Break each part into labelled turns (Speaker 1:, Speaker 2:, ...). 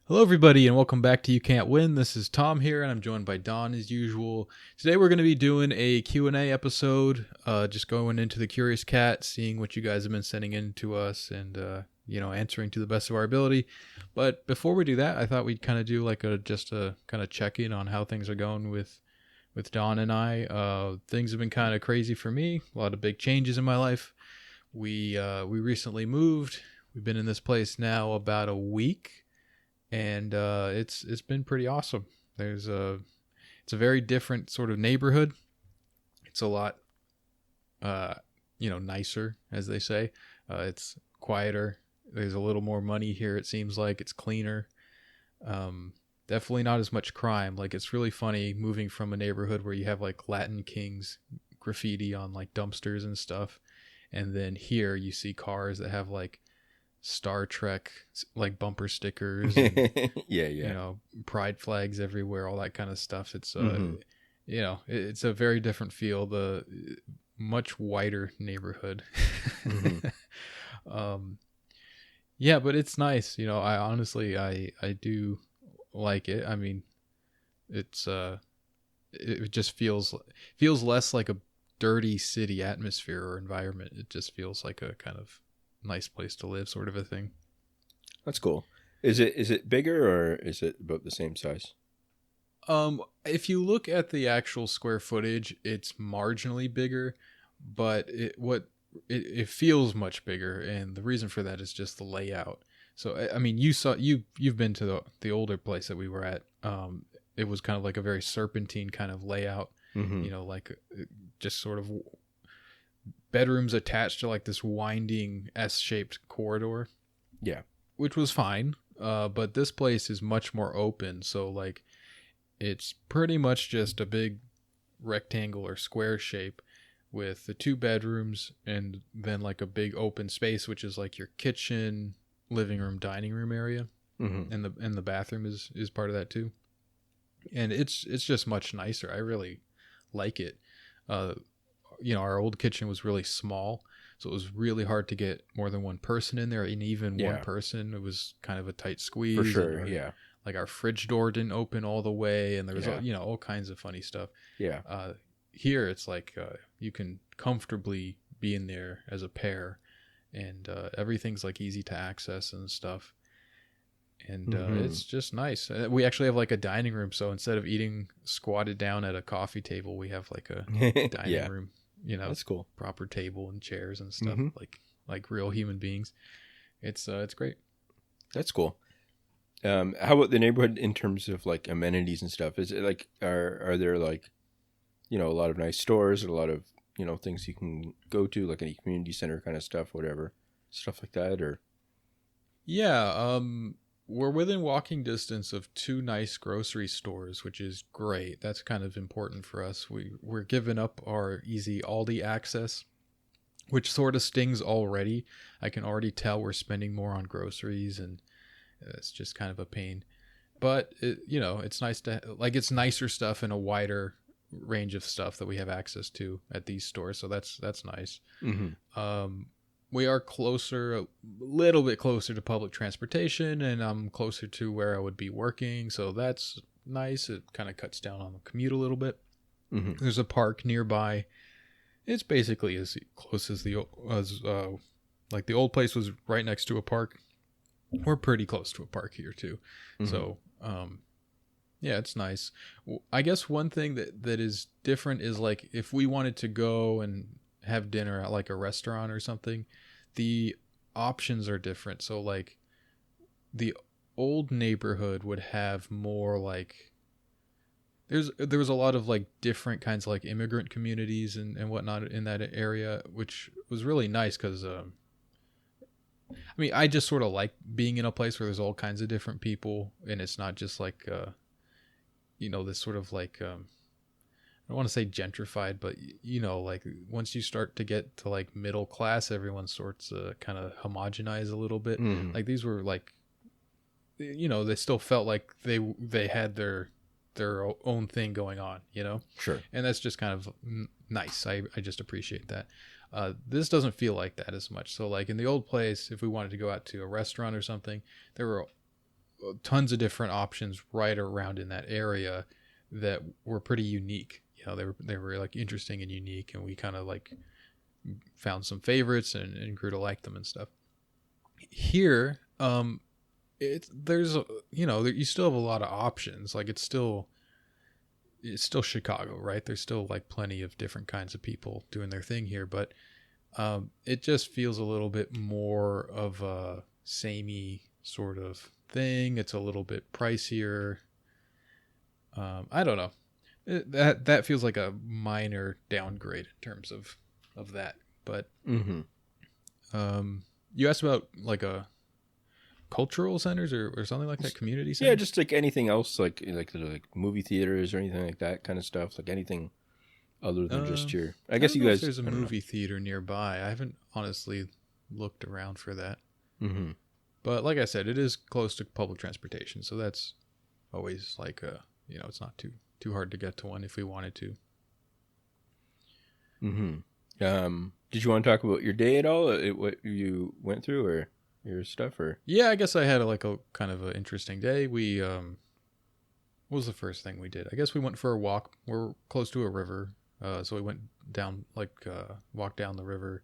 Speaker 1: Hello, everybody, and welcome back to You Can't Win. This is Tom here, and I'm joined by Don as usual. Today, we're going to be doing a Q&A episode, just going into the Curious Cat, seeing what you guys have been sending in to us, and answering to the best of our ability. But before we do that, I thought we'd kind of do like just a kind of check-in on how things are going with Don and I. Things have been kind of crazy for me. A lot of big changes in my life. We recently moved. We've been in this place now about a week. And it's been pretty awesome. It's a very different sort of neighborhood. It's a lot, nicer, as they say. It's quieter. There's a little more money here. It seems like it's cleaner. Definitely not as much crime. Like, it's really funny moving from a neighborhood where you have like Latin Kings graffiti on like dumpsters and stuff, and then here you see cars that have like Star Trek like bumper stickers and pride flags everywhere, all that kind of stuff. It's it's a very different feel, the much wider neighborhood. But it's nice. I honestly I do like it. I mean, it's it just feels less like a dirty city atmosphere or environment. It just feels like a kind of nice place to live, sort of a thing.
Speaker 2: That's cool. Is it bigger or is it about the same size?
Speaker 1: If you look at the actual square footage, it's marginally bigger, but it feels much bigger, and the reason for that is just the layout. So I mean, you've been to the older place that we were at. It was kind of like a very serpentine kind of layout. Like just sort of bedrooms attached to like this winding S-shaped corridor.
Speaker 2: Yeah.
Speaker 1: Which was fine. But this place is much more open. So like it's pretty much just a big rectangle or square shape with the 2 bedrooms and then like a big open space, which is like your kitchen, living room, dining room area. And the bathroom is part of that too. And it's just much nicer. I really like it. Our old kitchen was really small, so it was really hard to get more than one person in there, and even one person, it was kind of a tight squeeze.
Speaker 2: For sure,
Speaker 1: Like our fridge door didn't open all the way, and there was all kinds of funny stuff.
Speaker 2: Yeah.
Speaker 1: Here it's like you can comfortably be in there as a pair, and everything's like easy to access and stuff. And it's just nice. We actually have like a dining room, so instead of eating squatted down at a coffee table, we have like a dining room.
Speaker 2: That's cool.
Speaker 1: Proper table and chairs and stuff, like real human beings. It's great.
Speaker 2: That's cool. How about the neighborhood in terms of like amenities and stuff? Is it like are there like a lot of nice stores, a lot of things you can go to, like any community center kind of stuff, whatever stuff like that, or
Speaker 1: we're within walking distance of 2 nice grocery stores, which is great. That's kind of important for us. We're giving up our easy Aldi access, which sort of stings already. I can already tell we're spending more on groceries, and it's just kind of a pain. But it's nice to it's nicer stuff and a wider range of stuff that we have access to at these stores. So that's nice. We are a little bit closer to public transportation, and I'm closer to where I would be working, so that's nice. It kind of cuts down on the commute a little bit. There's a park nearby. It's basically as close as the old place was right next to a park. We're pretty close to a park here too. So it's nice. I guess one thing that is different is like if we wanted to go and have dinner at like a restaurant or something, the options are different. So like the old neighborhood would have more like there was a lot of like different kinds of like immigrant communities and whatnot in that area, which was really nice because I just sort of like being in a place where there's all kinds of different people, and it's not just like this sort of like I don't want to say gentrified, but like once you start to get to like middle class, everyone sorts kind of homogenize a little bit. Like these were like, they still felt like they had their own thing going on,
Speaker 2: Sure.
Speaker 1: And that's just kind of nice. I just appreciate that. This doesn't feel like that as much. So like in the old place, if we wanted to go out to a restaurant or something, there were tons of different options right around in that area that were pretty unique. You know, they were like interesting and unique, and we kind of like found some favorites and grew to like them and stuff. Here, there's you still have a lot of options. Like it's still Chicago, right? There's still like plenty of different kinds of people doing their thing here, but it just feels a little bit more of a samey sort of thing. It's a little bit pricier. I don't know. That feels like a minor downgrade in terms of that. But you asked about like a cultural centers or something like that, community centers?
Speaker 2: Yeah, just like anything else, like movie theaters or anything like that kind of stuff. Like anything other than just your. I guess
Speaker 1: don't
Speaker 2: you
Speaker 1: know
Speaker 2: guys.
Speaker 1: If there's a movie theater nearby. I haven't honestly looked around for that.
Speaker 2: Mm-hmm.
Speaker 1: But like I said, it is close to public transportation, so that's always like it's not too hard to get to one if we wanted to.
Speaker 2: Mm-hmm. Did you want to talk about your day at all? What you went through or your stuff? Or
Speaker 1: yeah, I guess I had a kind of an interesting day. We what was the first thing we did? I guess we went for a walk. We're close to a river, so we went down walked down the river,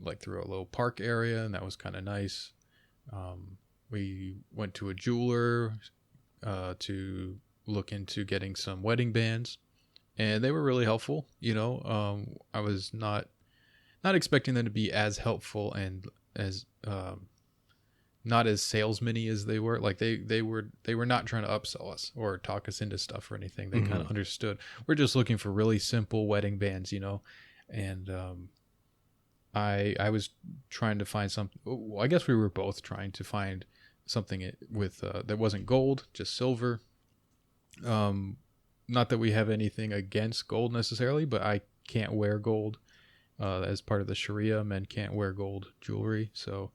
Speaker 1: like through a little park area, and that was kind of nice. We went to a jeweler to look into getting some wedding bands, and they were really helpful. I was not expecting them to be as helpful and as not as salesman-y as they were. Like they were not trying to upsell us or talk us into stuff or anything. They kind of understood. We're just looking for really simple wedding bands, and I was trying to find something. Well, I guess we were both trying to find something with that wasn't gold, just silver. Not that we have anything against gold necessarily, but I can't wear gold as part of the Sharia. Men can't wear gold jewelry, so.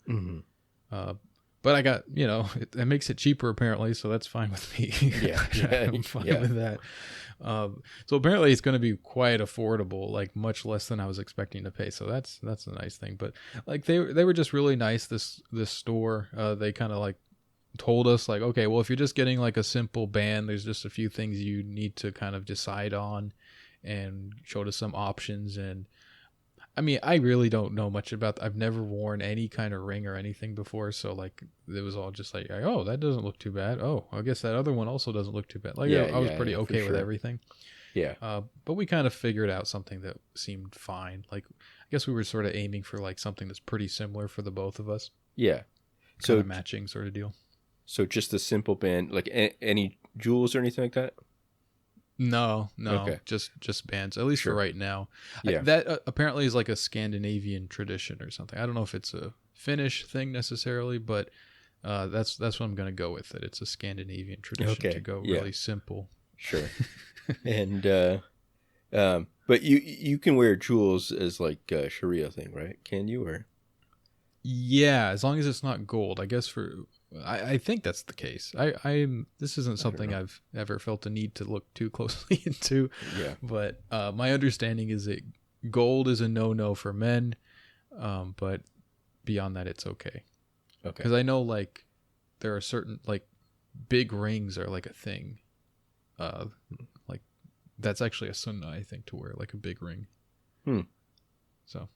Speaker 1: But I got, it makes it cheaper apparently, so that's fine with me.
Speaker 2: Yeah,
Speaker 1: I'm fine with that. So apparently it's going to be quite affordable, like much less than I was expecting to pay. So that's a nice thing. But like they were just really nice. This store, they kind of like told us like, okay, well if you're just getting like a simple band, there's just a few things you need to kind of decide on, and showed us some options. And I mean, I really don't know much about. I've never worn any kind of ring or anything before, so like it was all just like, oh, that doesn't look too bad. Oh, I guess that other one also doesn't look too bad. Like I was pretty okay with everything.
Speaker 2: Yeah.
Speaker 1: But we kind of figured out something that seemed fine. Like I guess we were sort of aiming for like something that's pretty similar for the both of us.
Speaker 2: Yeah.
Speaker 1: So matching sort of deal.
Speaker 2: So just a simple band, like any jewels or anything like that?
Speaker 1: No,
Speaker 2: okay.
Speaker 1: just bands, at least for right now.
Speaker 2: Yeah.
Speaker 1: That apparently is like a Scandinavian tradition or something. I don't know if it's a Finnish thing necessarily, but that's what I'm going to go with. That it's a Scandinavian tradition to go really simple.
Speaker 2: Sure. And but you can wear jewels as like a Sharia thing, right? Can you? Or
Speaker 1: yeah, as long as it's not gold. I guess I think that's the case. This isn't something I've ever felt a need to look too closely into.
Speaker 2: Yeah.
Speaker 1: But my understanding is that gold is a no-no for men, but beyond that, it's okay.
Speaker 2: Okay.
Speaker 1: Because I know like there are certain like big rings are like a thing. Like that's actually a sunnah, I think, to wear like a big ring. So.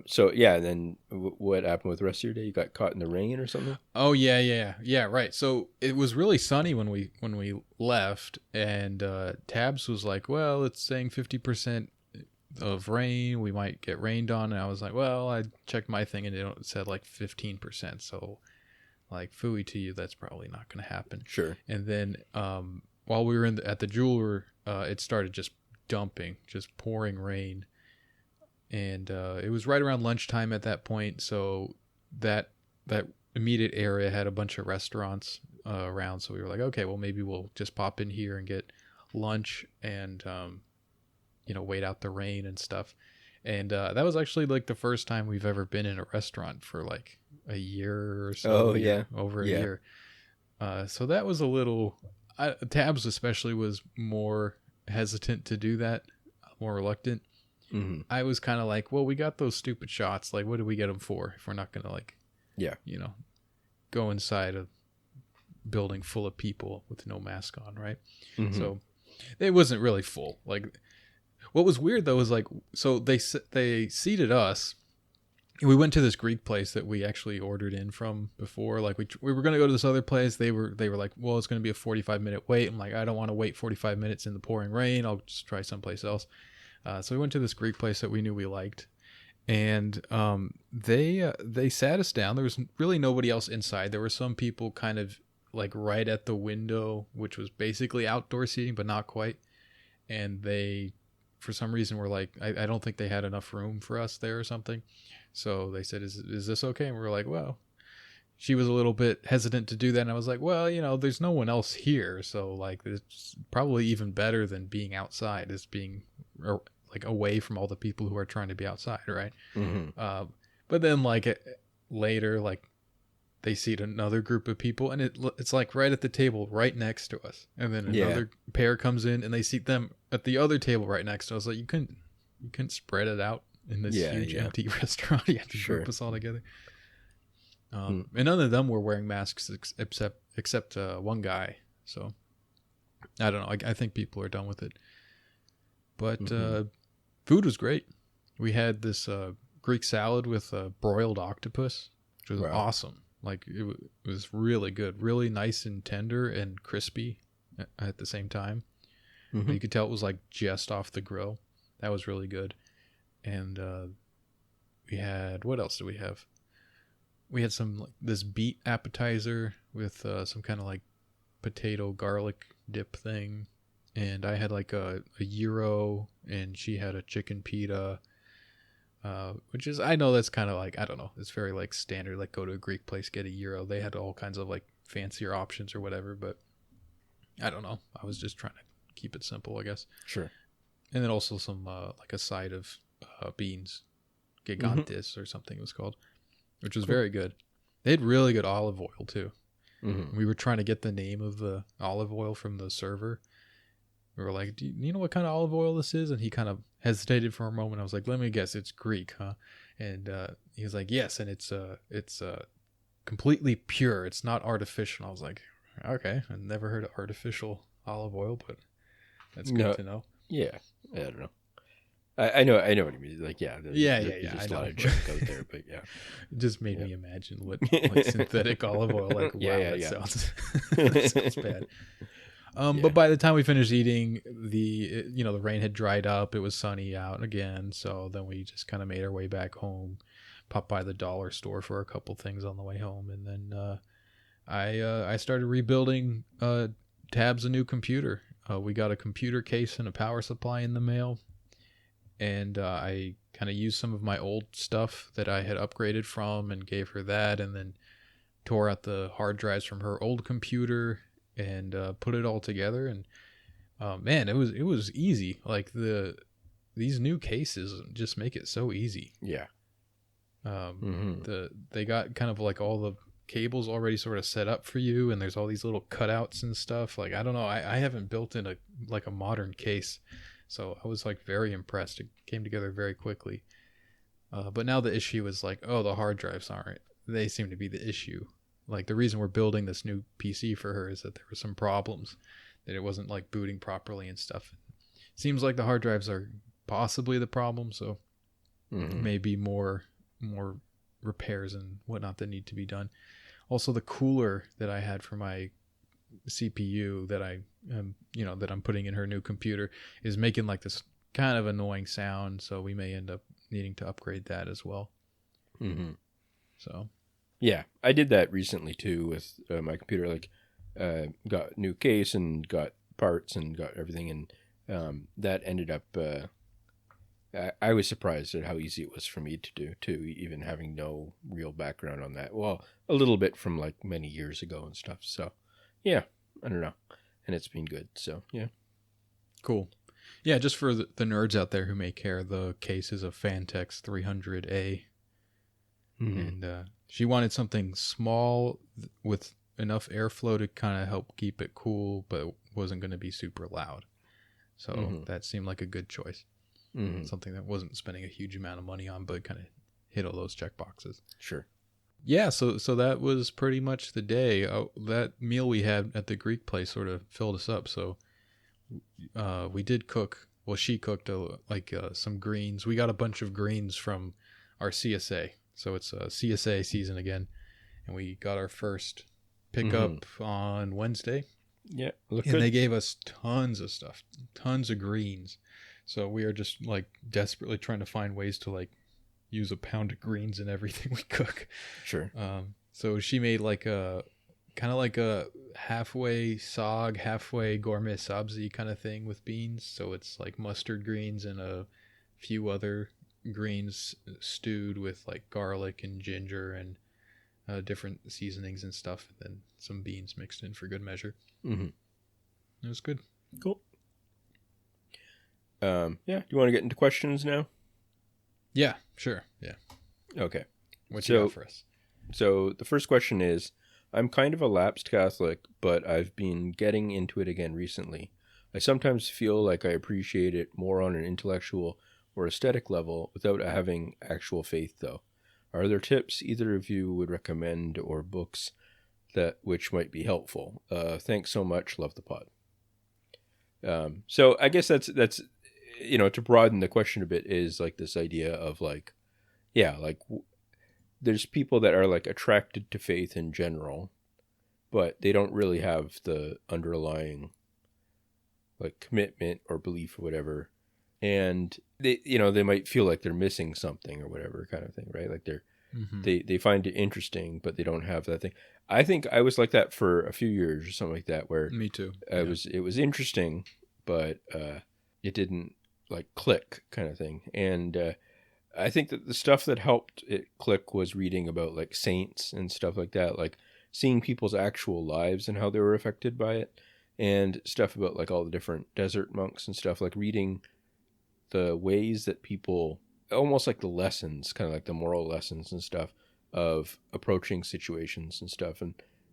Speaker 2: So yeah, then what happened with the rest of your day? You got caught in the rain or something?
Speaker 1: Oh yeah, right. So it was really sunny when we left, and Tabs was like, "Well, it's saying 50% of rain. We might get rained on." And I was like, "Well, I checked my thing, and it said like 15%. So, like, phooey to you, that's probably not going to happen."
Speaker 2: Sure.
Speaker 1: And then while we were at the jeweler, it started just dumping, just pouring rain. And it was right around lunchtime at that point, so that immediate area had a bunch of restaurants around. So we were like, okay, well maybe we'll just pop in here and get lunch and wait out the rain and stuff. And that was actually like the first time we've ever been in a restaurant for like a year or so.
Speaker 2: Oh yeah,
Speaker 1: over a year. So that was a little. Tabs especially was more hesitant to do that, more reluctant.
Speaker 2: Mm-hmm.
Speaker 1: I was kind of like, well, we got those stupid shots. Like, what did we get them for if we're not going to go inside a building full of people with no mask on, right?
Speaker 2: Mm-hmm.
Speaker 1: So it wasn't really full. Like, what was weird though was like, so they seated us. We went to this Greek place that we actually ordered in from before. Like we were going to go to this other place. They were like, well, it's going to be a 45-minute wait. I'm like, I don't want to wait 45 minutes in the pouring rain. I'll just try someplace else. So we went to this Greek place that we knew we liked, and they sat us down. There was really nobody else inside. There were some people kind of like right at the window, which was basically outdoor seating, but not quite. And they, for some reason, were like, I don't think they had enough room for us there or something. So they said, is this okay? And we were like, well, she was a little bit hesitant to do that. And I was like, well, there's no one else here. So like, it's probably even better than being outside, is being like away from all the people who are trying to be outside. Right.
Speaker 2: Mm-hmm.
Speaker 1: But then like later, like they seat another group of people, and it's like right at the table right next to us. And then another pair comes in and they seat them at the other table right next to us. Like you couldn't spread it out in this huge empty restaurant. You have to group us all together. And none of them were wearing masks except one guy. So I don't know. I think people are done with it. But food was great. We had this Greek salad with broiled octopus, which was awesome. Like it was really good, really nice and tender and crispy at the same time. Mm-hmm. You could tell it was like just off the grill. That was really good. And we had, what else did we have? We had some this beet appetizer with some kind of like potato garlic dip thing, and I had like a gyro, and she had a chicken pita. Which is, I know that's kind of like, I don't know, it's very like standard, like go to a Greek place, get a gyro. They had all kinds of like fancier options or whatever, but I don't know. I was just trying to keep it simple, I guess.
Speaker 2: Sure.
Speaker 1: And then also some like a side of beans, gigantes or something it was called, which was very good. They had really good olive oil too. Mm-hmm. We were trying to get the name of the olive oil from the server. We were like, do you know what kind of olive oil this is? And he kind of hesitated for a moment. I was like, let me guess, it's Greek, huh? And he was like, yes, and it's completely pure. It's not artificial. I was like, okay, I've never heard of artificial olive oil, but that's good to know.
Speaker 2: Yeah, I don't know. I know what you mean. Like, there's
Speaker 1: a
Speaker 2: lot of junk out there, but yeah,
Speaker 1: it just made me imagine what like synthetic olive oil. Like, wow, that sounds that sounds bad. But by the time we finished eating, the rain had dried up. It was sunny out again. So then we just kind of made our way back home, popped by the dollar store for a couple things on the way home. And then I started rebuilding Tab's a new computer. We got a computer case and a power supply in the mail. And I kind of used some of my old stuff that I had upgraded from and gave her that, and then tore out the hard drives from her old computer and put it all together. And man, it was easy. Like these new cases just make it so easy.
Speaker 2: Yeah.
Speaker 1: They got kind of like all the cables already sort of set up for you, and there's all these little cutouts and stuff. Like, I don't know, I haven't built in a modern case, so I was like very impressed. It came together very quickly. But now the issue is like, the hard drives aren't. They seem to be the issue. Like, the reason we're building this new PC for her is that there were some problems, that it wasn't like booting properly and stuff. Seems like the hard drives are possibly the problem, so maybe more repairs and whatnot that need to be done. Also, the cooler that I had for my CPU that that I'm putting in her new computer is making like this kind of annoying sound, so we may end up needing to upgrade that as well. So
Speaker 2: yeah, I did that recently too with my computer. Like, got new case and got parts and got everything, and that ended up. I was surprised at how easy it was for me to do too, even having no real background on that. Well, a little bit from like many years ago and stuff. So, yeah, I don't know, and it's been good. So, yeah,
Speaker 1: cool. Yeah, just for the nerds out there who may care, the case is a Fantex 300A, and she wanted something small with enough airflow to kind of help keep it cool, but wasn't going to be super loud. So that seemed like a good choice. Something that wasn't spending a huge amount of money on, but kind of hit all those check boxes.
Speaker 2: Sure.
Speaker 1: Yeah, so that was pretty much the day. That meal we had at the Greek place sort of filled us up. So we did cook. Well, she cooked some greens. We got a bunch of greens from our CSA. So it's CSA season again, and we got our first pickup on Wednesday.
Speaker 2: Yeah, look
Speaker 1: And
Speaker 2: good.
Speaker 1: they gave us tons of stuff, tons of greens. So we are just like desperately trying to find ways to like use a pound of greens in everything we cook.
Speaker 2: Sure.
Speaker 1: So she made like a kind of like a halfway sog, halfway gourmet sabzi kind of thing with beans. So it's like mustard greens and a few other greens stewed with like garlic and ginger and different seasonings and stuff, and then some beans mixed in for good measure.
Speaker 2: Mm-hmm.
Speaker 1: It was good.
Speaker 2: Cool. Yeah. Do you want to get into questions now?
Speaker 1: Yeah, sure. Yeah.
Speaker 2: Okay.
Speaker 1: What you got for us?
Speaker 2: So the first question is, I'm kind of a lapsed Catholic, but I've been getting into it again recently. I sometimes feel like I appreciate it more on an intellectual or aesthetic level without having actual faith, though. Are there tips either of you would recommend or books that which might be helpful? Thanks so much. Love the pod. So I guess that's to broaden the question a bit is like this idea of like, yeah, like there's people that are like attracted to faith in general, but they don't really have the underlying like commitment or belief or whatever. And they might feel like they're missing something or whatever kind of thing, right? Like they find it interesting, but they don't have that thing. I think I was like that for a few years or something like that, where
Speaker 1: me too.
Speaker 2: It was interesting, but it didn't like click kind of thing. And I think that the stuff that helped it click was reading about like saints and stuff like that, like seeing people's actual lives and how they were affected by it, and stuff about like all the different desert monks and stuff, like reading the ways that people, almost like the lessons, kind of like the moral lessons and stuff of approaching situations and stuff,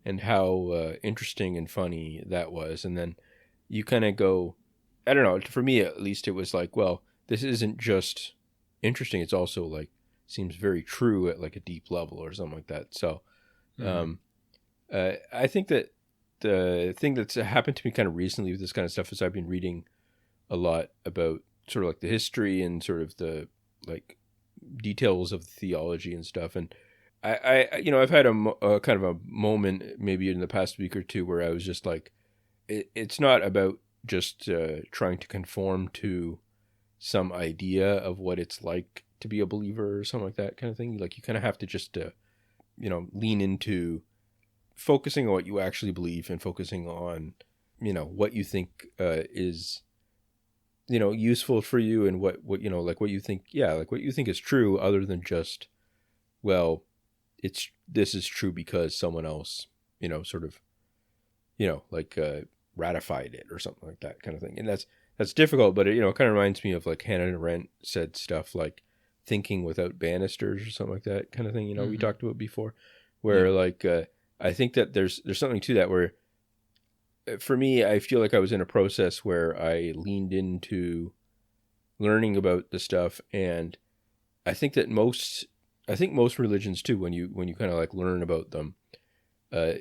Speaker 2: and how interesting and funny that was. And then you kind of go, I don't know, for me at least, it was like, well, this isn't just interesting, it's also like seems very true at like a deep level or something like that. So I think that the thing that's happened to me kind of recently with this kind of stuff is I've been reading a lot about sort of like the history and sort of the like details of the theology and stuff. And I've had a kind of a moment maybe in the past week or two where I was just like, it's not about just trying to conform to some idea of what it's like to be a believer or something like that kind of thing. Like you kind of have to just, lean into focusing on what you actually believe and focusing on, what you think is, useful for you, and what like what you think, like what you think is true, other than just, well, this is true because someone else, sort of, like ratified it or something like that kind of thing. And that's difficult, but it kind of reminds me of like Hannah Arendt said stuff like thinking without banisters or something like that kind of thing. We talked about before, where like I think that there's something to that, where for me, I feel like I was in a process where I leaned into learning about the stuff, and I think that most religions too, when you kind of like learn about them,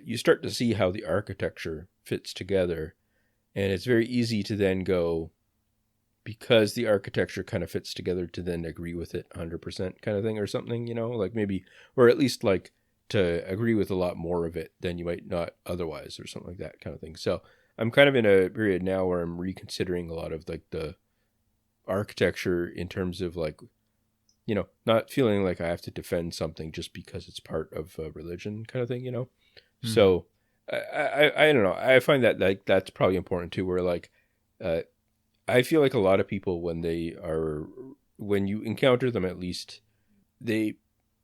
Speaker 2: you start to see how the architecture fits together, and it's very easy to then go, because the architecture kind of fits together, to then agree with it 100% kind of thing or something, like maybe, or at least like to agree with a lot more of it than you might not otherwise or something like that kind of thing. So I'm kind of in a period now where I'm reconsidering a lot of like the architecture in terms of like, not feeling like I have to defend something just because it's part of a religion kind of thing, So I don't know. I find that like that's probably important too, where like I feel like a lot of people, when you encounter them, at least, they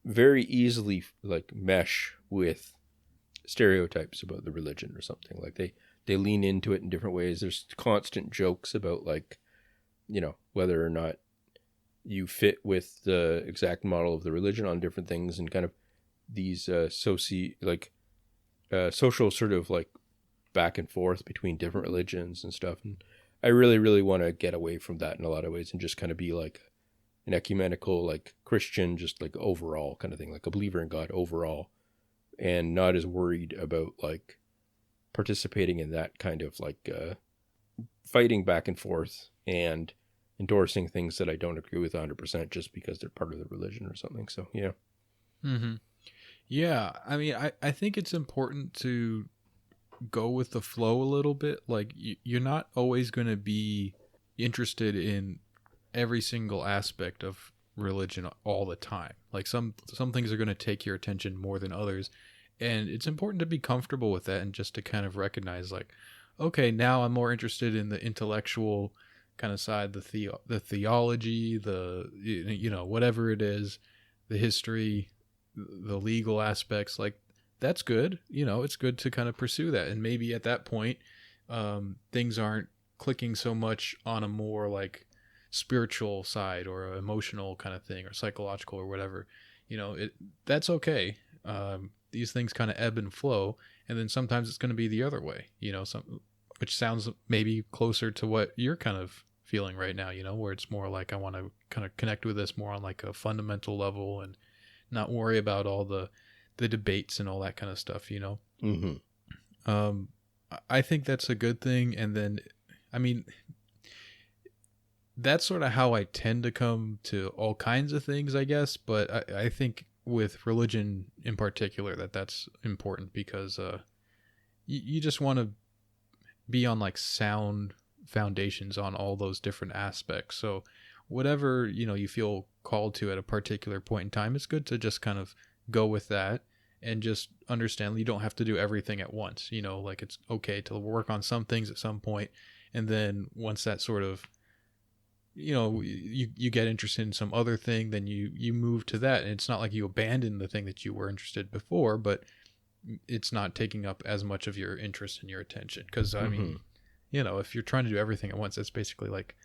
Speaker 2: very easily like mesh with stereotypes about the religion or something. Like they lean into it in different ways. There's constant jokes about like, whether or not you fit with the exact model of the religion on different things, and kind of these social sort of like back and forth between different religions and stuff. And I really, really want to get away from that in a lot of ways, and just kind of be like an ecumenical, like Christian, just like overall kind of thing, like a believer in God overall, and not as worried about like participating in that kind of like fighting back and forth and endorsing things that I don't agree with 100% just because they're part of the religion or something. So, yeah.
Speaker 1: Mm-hmm. Yeah, I mean, I think it's important to go with the flow a little bit. Like, you're not always going to be interested in every single aspect of religion all the time. Like, some things are going to take your attention more than others, and it's important to be comfortable with that and just to kind of recognize, like, okay, now I'm more interested in the intellectual kind of side, the theology, the whatever it is, the history, the legal aspects. Like, that's good. It's good to kind of pursue that, and maybe at that point, things aren't clicking so much on a more like spiritual side or an emotional kind of thing or psychological or whatever. That's okay. These things kind of ebb and flow, and then sometimes it's going to be the other way. Which sounds maybe closer to what you're kind of feeling right now. Where it's more like I want to kind of connect with this more on like a fundamental level and not worry about all the debates and all that kind of stuff.
Speaker 2: Mm-hmm.
Speaker 1: I think that's a good thing. And then, I mean, that's sort of how I tend to come to all kinds of things, I guess. But I think with religion in particular, that's important because you just want to be on like sound foundations on all those different aspects. So whatever, you feel called to at a particular point in time, it's good to just kind of go with that and just understand you don't have to do everything at once. Like, it's okay to work on some things at some point, and then once that sort of you get interested in some other thing, then you move to that, and it's not like you abandon the thing that you were interested before, but it's not taking up as much of your interest and your attention. Because I mean, if you're trying to do everything at once, that's basically like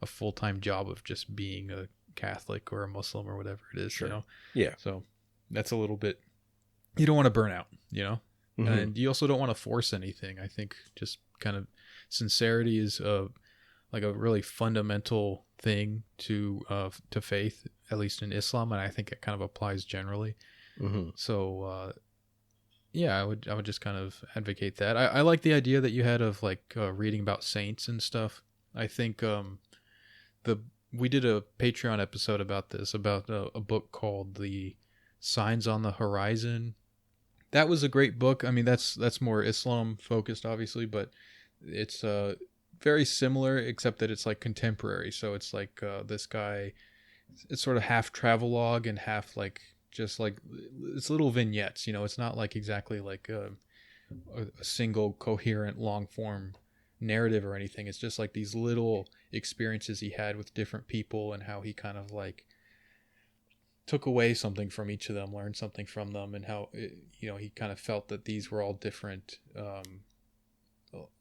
Speaker 1: a full-time job of just being a Catholic or a Muslim or whatever it is.
Speaker 2: Sure. Yeah.
Speaker 1: So that's a little bit, you don't want to burn out,
Speaker 2: Mm-hmm.
Speaker 1: and you also don't want to force anything. I think just kind of sincerity is like a really fundamental thing to faith, at least in Islam, and I think it kind of applies generally.
Speaker 2: Mm-hmm.
Speaker 1: So yeah, I would just kind of advocate that. I like the idea that you had of like reading about saints and stuff. I think we did a Patreon episode about this, about a book called The Signs on the Horizon. That was a great book. I mean, that's more Islam focused, obviously, but it's very similar, except that it's like contemporary. So it's like this guy, it's sort of half travelogue and half like just like it's little vignettes. It's not like exactly like a single coherent long form narrative or anything. It's just like these little experiences he had with different people and how he kind of like took away something from each of them, learned something from them, and how he kind of felt that these were all different,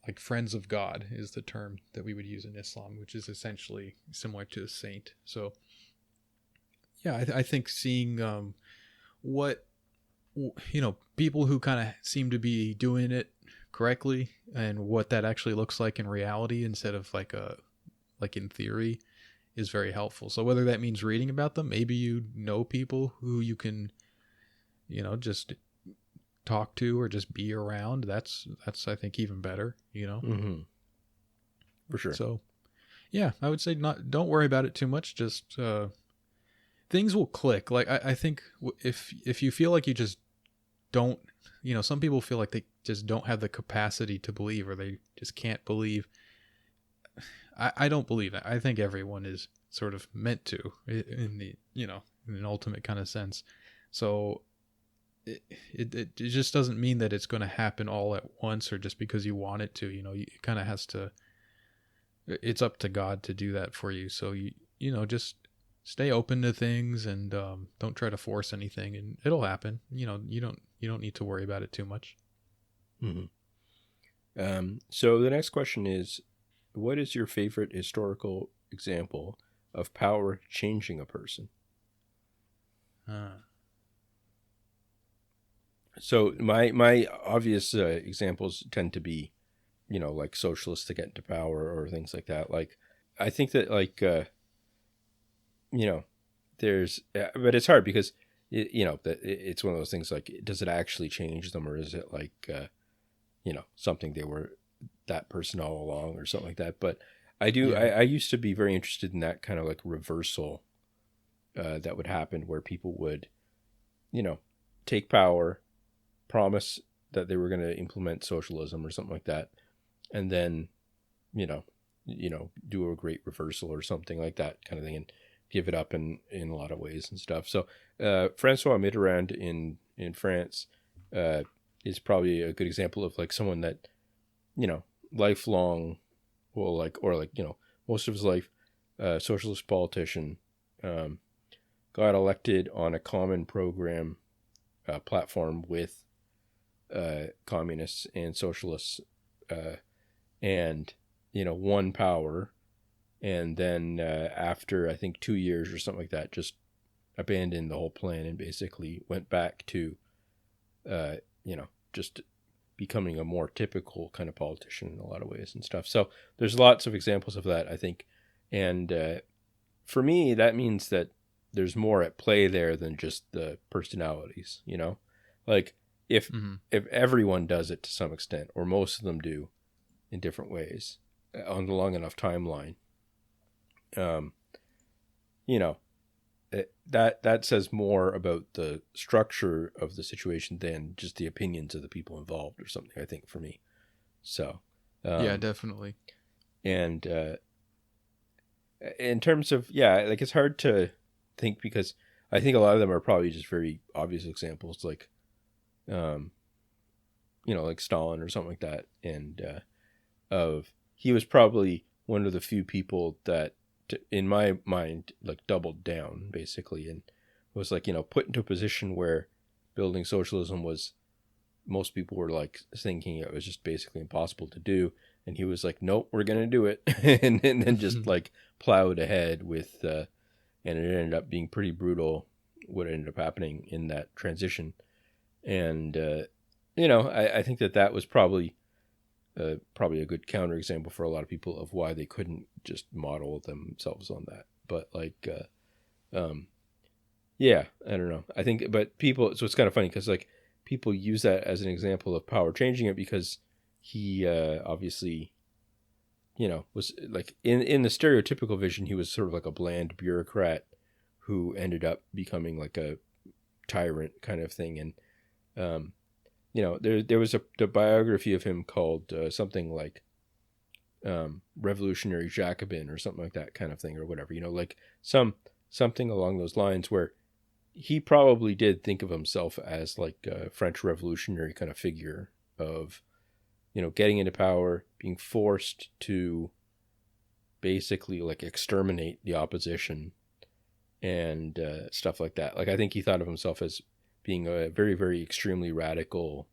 Speaker 1: like friends of God is the term that we would use in Islam, which is essentially similar to a saint. So yeah, I think seeing what people who kind of seem to be doing it correctly and what that actually looks like in reality instead of like in theory is very helpful. So whether that means reading about them, maybe people who you can just talk to or just be around, that's I think even better.
Speaker 2: Mm-hmm. For sure.
Speaker 1: So yeah, I would say don't worry about it too much. Just things will click. Like I think if you feel like you just don't, some people feel like they just don't have the capacity to believe, or they just can't believe. I don't believe that. I think everyone is sort of meant to in the, in an ultimate kind of sense. So it just doesn't mean that it's going to happen all at once or just because you want it to. It kind of has to. It's up to God to do that for you. So just stay open to things and don't try to force anything, and it'll happen. You don't need to worry about it too much.
Speaker 2: Mm-hmm. So the next question is, what is your favorite historical example of power changing a person? So my obvious examples tend to be, like socialists to get into power or things like that. Like, I think that like, there's, but it's hard because it's one of those things like, does it actually change them, or is it like, something they were that person all along or something like that? But I used to be very interested in that kind of like reversal that would happen where people would, take power, promise that they were going to implement socialism or something like that, and then, do a great reversal or something like that kind of thing, and give it up in a lot of ways and stuff. So Francois Mitterrand in France is probably a good example of like someone that, lifelong, well, most of his life, socialist politician, got elected on a common program platform with communists and socialists, and won power, and then after I think 2 years or something like that, just abandoned the whole plan and basically went back to just becoming a more typical kind of politician in a lot of ways and stuff. So there's lots of examples of that, I think, and for me that means that there's more at play there than just the personalities, like if everyone does it to some extent, or most of them do in different ways on the long enough timeline, that says more about the structure of the situation than just the opinions of the people involved or something, I think, for me. So
Speaker 1: yeah, definitely.
Speaker 2: And in terms of, like, it's hard to think, because I think a lot of them are probably just very obvious examples, like like Stalin or something like that, and he was probably one of the few people that, in my mind, like doubled down basically, and was like, put into a position where building socialism was, most people were like thinking it was just basically impossible to do, and he was like, nope, we're gonna do it, and then just like plowed ahead with and it ended up being pretty brutal what ended up happening in that transition. And I think that was probably a good counterexample for a lot of people of why they couldn't just model themselves on that. But like, I don't know. I think, but people, so it's kind of funny because like people use that as an example of power changing it, because he obviously, was like in the stereotypical vision, he was sort of like a bland bureaucrat who ended up becoming like a tyrant kind of thing. And, there was a biography of him called something like Revolutionary Jacobin or something like that kind of thing, or whatever, like something along those lines, where he probably did think of himself as like a French revolutionary kind of figure of, getting into power, being forced to basically like exterminate the opposition and stuff like that. Like, I think he thought of himself as being a very, very extremely radical,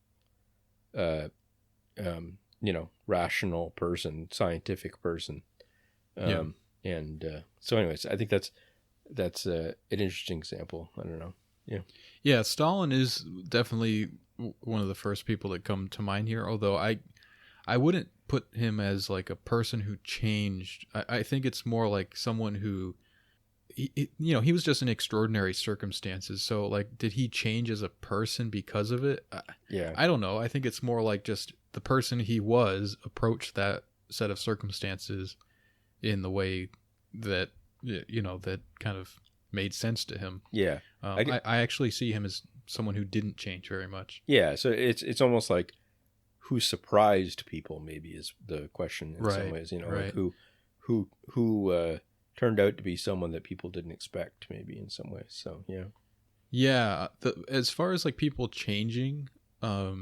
Speaker 2: rational person, scientific person. And so anyways, I think that's an interesting example. I don't know.
Speaker 1: Yeah, Stalin is definitely one of the first people that come to mind here, although I wouldn't put him as like a person who changed. I think it's more like someone who, he was just in extraordinary circumstances. So like, did he change as a person because of it? I don't know. I think it's more like just the person he was approached that set of circumstances in the way that, that kind of made sense to him.
Speaker 2: Yeah.
Speaker 1: I actually see him as someone who didn't change very much.
Speaker 2: Yeah. So it's almost like who surprised people, maybe, is the question in some ways,
Speaker 1: right.
Speaker 2: like who turned out to be someone that people didn't expect, maybe, in some ways. So,
Speaker 1: yeah. As far as like people changing, I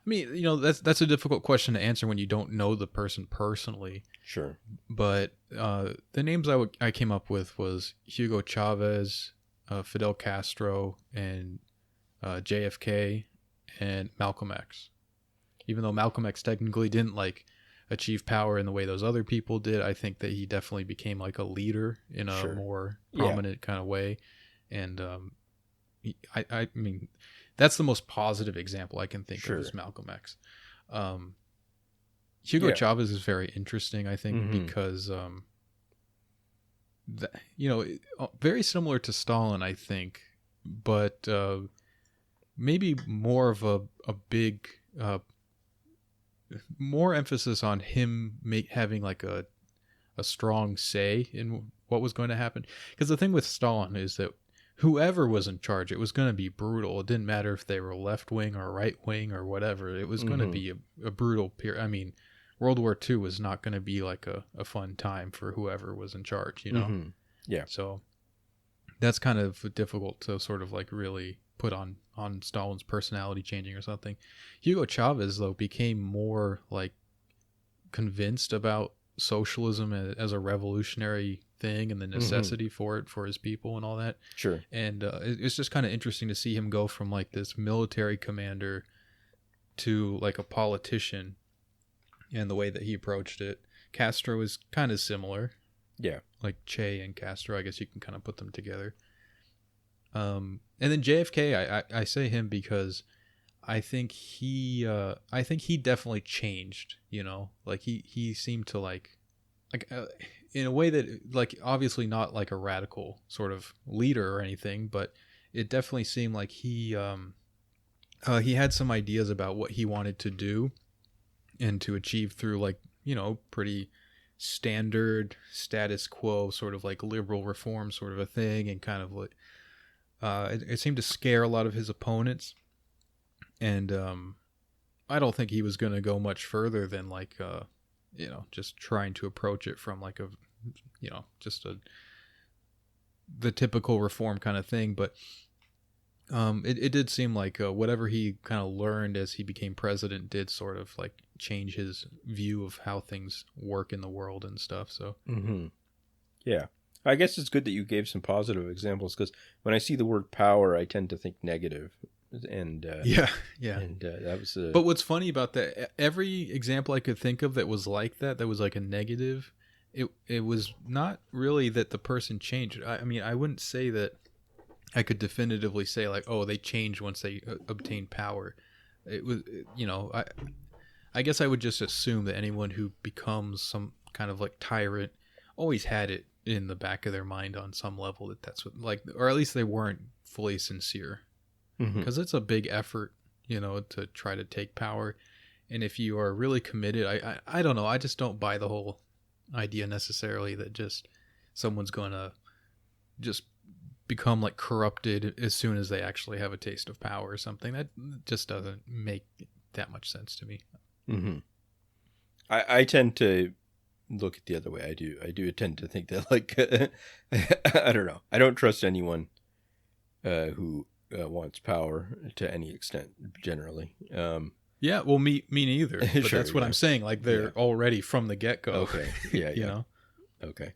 Speaker 1: mean, that's a difficult question to answer when you don't know the person personally.
Speaker 2: Sure.
Speaker 1: But the names I came up with was Hugo Chavez, Fidel Castro, and JFK, and Malcolm X. Even though Malcolm X technically didn't like achieve power in the way those other people did, I think that he definitely became like a leader in a more prominent kind of way. And I mean, that's the most positive example I can think of is Malcolm X. Hugo Chavez is very interesting, I think, because very similar to Stalin, I think, but maybe more of a big more emphasis on him having like a strong say in what was going to happen. Because the thing with Stalin is that whoever was in charge, it was going to be brutal. It didn't matter if they were left wing or right wing or whatever. It was going to be a brutal period. I mean, World War II was not going to be like a fun time for whoever was in charge, you know?
Speaker 2: Yeah.
Speaker 1: So that's kind of difficult to sort of like really put on Stalin's personality changing or something. Hugo Chavez, though, became more like convinced about socialism as a revolutionary thing and the necessity for it for his people and all that.
Speaker 2: Sure.
Speaker 1: And it's just kind of interesting to see him go from like this military commander to like a politician and the way that he approached it. Castro is kind of similar.
Speaker 2: Yeah.
Speaker 1: Like Che and Castro, I guess you can kind of put them together. And then JFK, I say him because I think he definitely changed, you know, like he seemed to like in a way that, like, obviously not like a radical sort of leader or anything, but it definitely seemed like he had some ideas about what he wanted to do and to achieve through, like, you know, pretty standard status quo sort of like liberal reform sort of a thing, and kind of like it seemed to scare a lot of his opponents. And I don't think he was going to go much further than like you know, just trying to approach it from like a, you know, just the typical reform kind of thing. But it did seem like whatever he kind of learned as he became president did sort of like change his view of how things work in the world and stuff. So
Speaker 2: yeah, I guess it's good that you gave some positive examples, because when I see the word power, I tend to think negative. And
Speaker 1: yeah,
Speaker 2: and that was
Speaker 1: but what's funny about that, every example I could think of that was like that was like a negative, it was not really that the person changed. I mean, I wouldn't say that I could definitively say like, oh, they changed once they obtained power. It was, you know, I guess I would just assume that anyone who becomes some kind of like tyrant always had it in the back of their mind on some level that that's what, like, or at least they weren't fully sincere. Because it's a big effort, you know, to try to take power. And if you are really committed, I don't know, I just don't buy the whole idea necessarily that just someone's going to just become like corrupted as soon as they actually have a taste of power or something. That just doesn't make that much sense to me.
Speaker 2: I tend to look at the other way. I do tend to think that, like, I don't know. I don't trust anyone who wants power to any extent, generally.
Speaker 1: Yeah, well, me neither. But
Speaker 2: Sure,
Speaker 1: that's what I'm saying. Like, they're already from the get-go.
Speaker 2: Okay. Yeah.
Speaker 1: You know?
Speaker 2: Okay.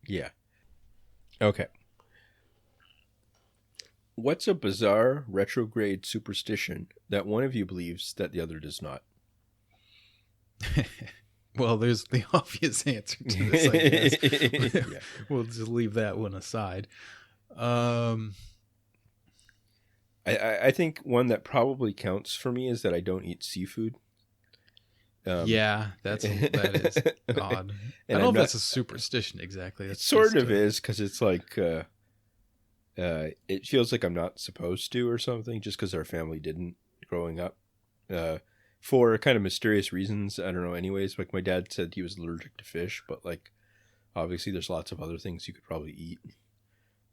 Speaker 2: Yeah. Okay. What's a bizarre retrograde superstition that one of you believes that the other does not?
Speaker 1: Well, there's the obvious answer to this, I guess. Yeah. We'll just leave that one aside.
Speaker 2: I think one that probably counts for me is that I don't eat seafood.
Speaker 1: Yeah, that is odd. I don't know if that's a superstition exactly.
Speaker 2: It sort of is, because it's like it feels like I'm not supposed to or something, just because our family didn't growing up, for kind of mysterious reasons. I don't know. Anyways, like, my dad said he was allergic to fish, but like obviously there's lots of other things you could probably eat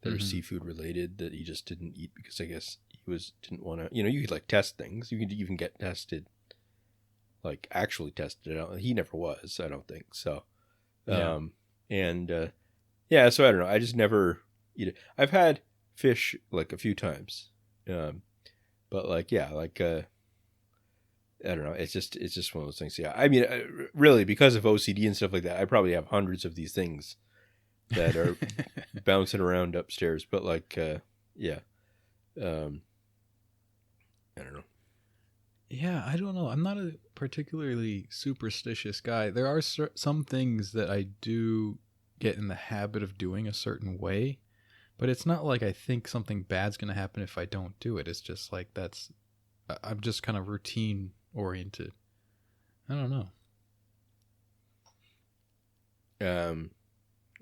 Speaker 2: that are seafood related that he just didn't eat, because I guess he didn't want to. You know, you could like test things. You could even get tested, like actually tested. He never was, I don't think so.
Speaker 1: Yeah.
Speaker 2: Yeah, so I don't know. I just never eat it. I've had fish like a few times, but like, yeah, like I don't know. It's just one of those things. Yeah, I mean, really, because of OCD and stuff like that, I probably have hundreds of these things that are bouncing around upstairs. But like, yeah, I don't know.
Speaker 1: Yeah, I don't know. I'm not a particularly superstitious guy. There are some things that I do get in the habit of doing a certain way, but it's not like I think something bad's going to happen if I don't do it. It's just like I'm just kind of routine oriented. I don't know.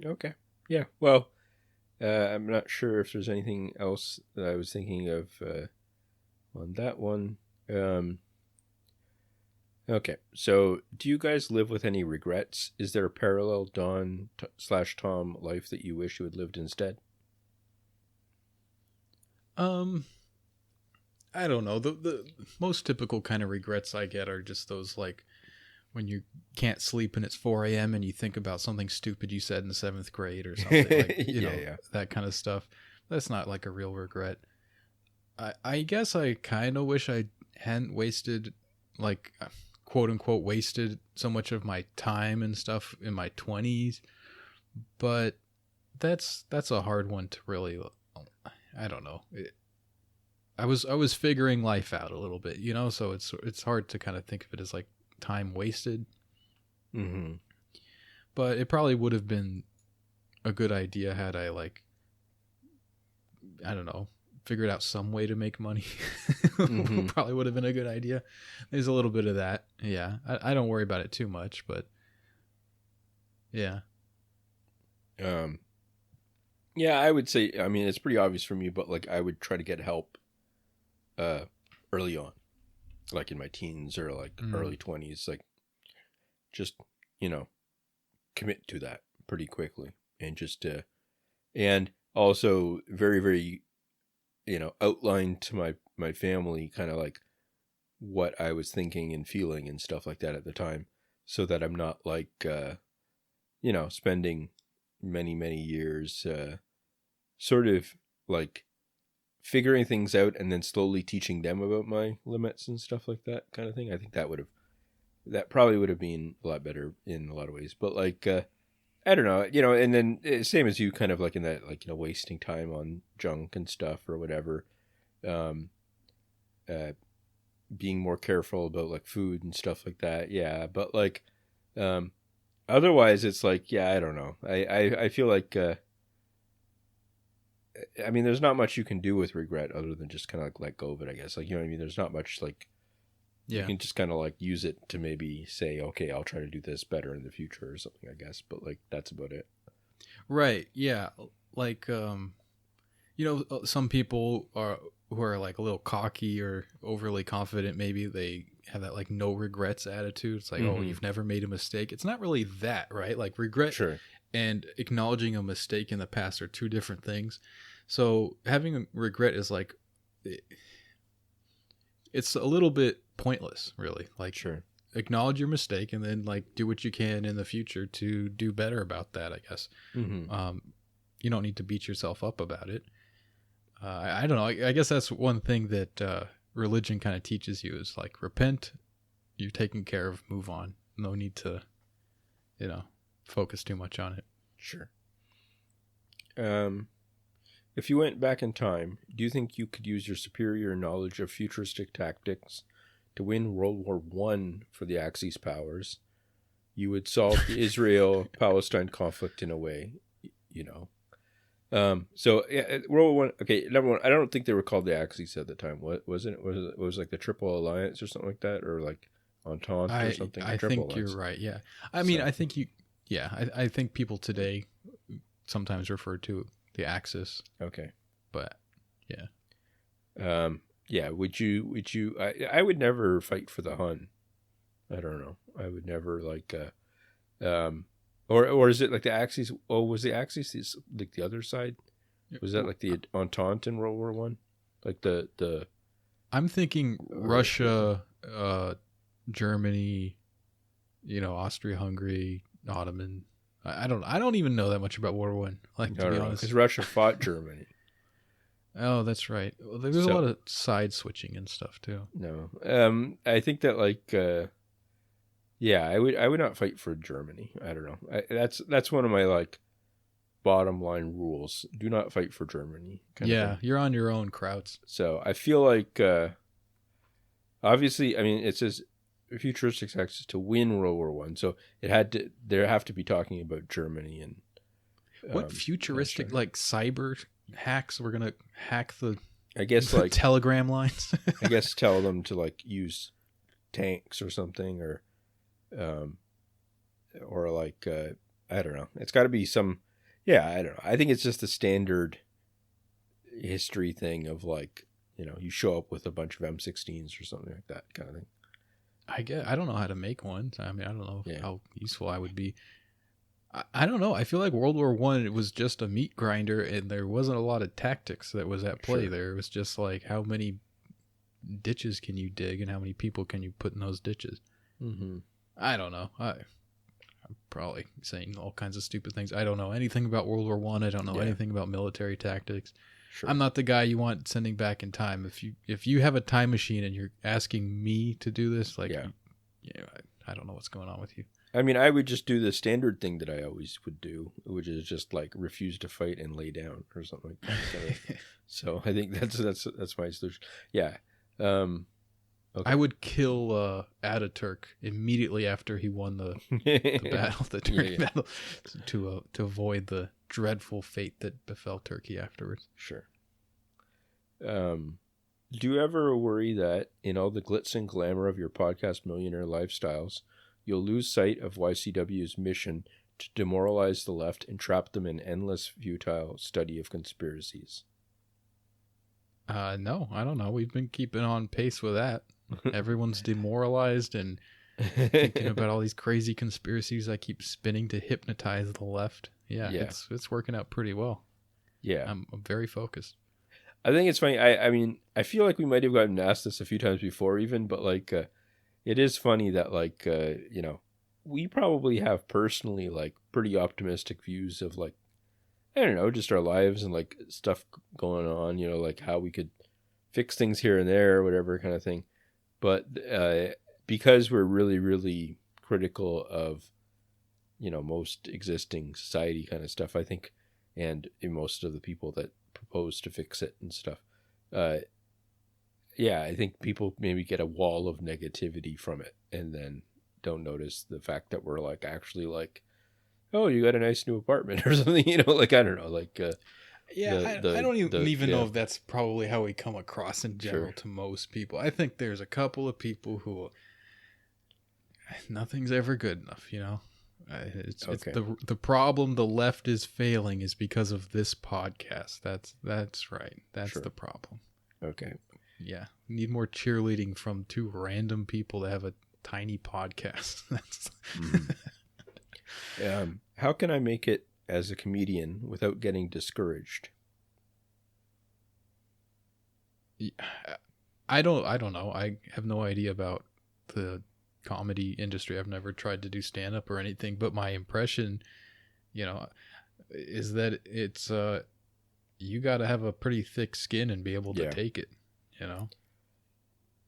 Speaker 2: Okay. Yeah. Well, I'm not sure if there's anything else that I was thinking of on that one. Okay, so do you guys live with any regrets? Is there a parallel Don / Tom life that you wish you had lived instead?
Speaker 1: I don't know. The most typical kind of regrets I get are just those like when you can't sleep and it's 4 a.m. and you think about something stupid you said in the 7th grade or something like,
Speaker 2: Yeah.
Speaker 1: that kind of stuff. That's not like a real regret. I guess I kind of wish I hadn't wasted, like, quote unquote, wasted so much of my time and stuff in my 20s. But that's a hard one to really, I don't know. I was figuring life out a little bit, so it's hard to kind of think of it as like time wasted.
Speaker 2: Mm-hmm.
Speaker 1: But it probably would have been a good idea had I, like, I don't know, figured out some way to make money.
Speaker 2: Mm-hmm.
Speaker 1: Probably would have been a good idea. There's a little bit of that. Yeah. I don't worry about it too much, but yeah.
Speaker 2: Yeah, I would say, I mean, it's pretty obvious for me, but like I would try to get help early on, like in my teens or like early 20s, like just, commit to that pretty quickly and just, and also very, very, outline to my family kind of like what I was thinking and feeling and stuff like that at the time, so that I'm not like, spending many, many years, sort of like figuring things out and then slowly teaching them about my limits and stuff like that kind of thing. I think that probably would have been a lot better in a lot of ways. But like, I don't know, and then same as you, kind of like in that, like, wasting time on junk and stuff or whatever. Being more careful about like food and stuff like that. Yeah. But like, otherwise it's like, yeah, I don't know. I feel like, I mean, there's not much you can do with regret other than just kind of like let go of it, I guess. Like, you know what I mean? There's not much like, you can just kind of like use it to maybe say, okay, I'll try to do this better in the future or something, I guess. But like, that's about it.
Speaker 1: Right. Yeah. Like, some people who are like a little cocky or overly confident, maybe they have that like no regrets attitude. It's like, oh, you've never made a mistake. It's not really that, right? Like regret and acknowledging a mistake in the past are two different things. So having a regret is like, it's a little bit pointless, really. Like, acknowledge your mistake and then like do what you can in the future to do better about that, I guess. You don't need to beat yourself up about it. I don't know. I guess that's one thing that religion kind of teaches you is like, repent, you're taken care of, move on. No need to, focus too much on it.
Speaker 2: Sure. If you went back in time, do you think you could use your superior knowledge of futuristic tactics to win World War I for the Axis powers? You would solve the Israel-Palestine conflict in a way, So yeah, World War I. Okay, number one, I don't think they were called the Axis at the time. What was it? Was like the Triple Alliance or something like that, or like Entente or something?
Speaker 1: I think you're right. Yeah, I mean, I think I think people today sometimes refer to the Axis.
Speaker 2: Okay,
Speaker 1: but yeah.
Speaker 2: Yeah. Would you? I would never fight for the Hun. I don't know. I would never like. Or is it like the Axis? Oh, was the Axis like the other side? Was that like the Entente in World War I? Like the.
Speaker 1: I'm thinking Russia, Germany, Austria-Hungary, Ottoman. I don't even know that much about World War I. Like, to be honest,
Speaker 2: because Russia fought Germany.
Speaker 1: Oh, that's right. Well, there's a lot of side switching and stuff too.
Speaker 2: No, I think that like, yeah, I would not fight for Germany. I don't know. That's one of my like bottom line rules. Do not fight for Germany.
Speaker 1: Yeah, you're on your own, Krauts.
Speaker 2: So I feel like, obviously, I mean, it says futuristic tactics to win World War I. So there have to be talking about Germany and
Speaker 1: what futuristic like cyber hacks? We're gonna hack the,
Speaker 2: I guess, like
Speaker 1: telegram lines.
Speaker 2: I guess tell them to like use tanks or something, or like I don't know. It's got to be some. Yeah, I don't know. I think it's just a standard history thing of like, you know, you show up with a bunch of M16s or something like that kind of thing.
Speaker 1: I don't know how to make one. I mean, I don't know
Speaker 2: Yeah.
Speaker 1: how useful I would be. I don't know. I feel like World War One, it was just a meat grinder, and there wasn't a lot of tactics that was at play
Speaker 2: Sure.
Speaker 1: there. It was just like, how many ditches can you dig, and how many people can you put in those ditches?
Speaker 2: Mm-hmm.
Speaker 1: I don't know. I'm probably saying all kinds of stupid things. I don't know anything about World War One. I don't know anything about military tactics.
Speaker 2: Sure.
Speaker 1: I'm not the guy you want sending back in time. If you have a time machine and you're asking me to do this, like, I don't know what's going on with you.
Speaker 2: I mean, I would just do the standard thing that I always would do, which is just like refuse to fight and lay down or something like that. So I think that's my solution. Yeah. Okay.
Speaker 1: I would kill Ataturk immediately after he won the battle, the Turkey battle, to avoid the dreadful fate that befell Turkey afterwards.
Speaker 2: Sure. Do you ever worry that in all the glitz and glamour of your podcast millionaire lifestyles, you'll lose sight of YCW's mission to demoralize the left and trap them in endless futile study of conspiracies?
Speaker 1: No, I don't know. We've been keeping on pace with that. Everyone's demoralized and thinking about all these crazy conspiracies I keep spinning to hypnotize the left. Yeah. It's working out pretty well.
Speaker 2: Yeah.
Speaker 1: I'm very focused.
Speaker 2: I think it's funny. I mean, I feel like we might have gotten asked this a few times before even, but like, it is funny that like, you know, we probably have personally like pretty optimistic views of like, I don't know, just our lives and like stuff going on, you know, like how we could fix things here and there, whatever kind of thing. But because we're really, really critical of, you know, most existing society kind of stuff, I think, and in most of the people that propose to fix it and stuff, yeah, I think people maybe get a wall of negativity from it and then don't notice the fact that we're like actually like, oh, you got a nice new apartment or something, you know, like, I don't know, like,
Speaker 1: I don't even know if that's probably how we come across in general to most people. I think there's a couple of people who nothing's ever good enough, you know. It's the problem the left is failing is because of this podcast. That's right. That's the problem.
Speaker 2: Okay.
Speaker 1: Yeah, we need more cheerleading from two random people that have a tiny podcast. That's.
Speaker 2: How can I make it as a comedian without getting discouraged?
Speaker 1: I don't know. I have no idea about the comedy industry. I've never tried to do stand up or anything, but my impression, you know, is that it's you got to have a pretty thick skin and be able to take it, you know.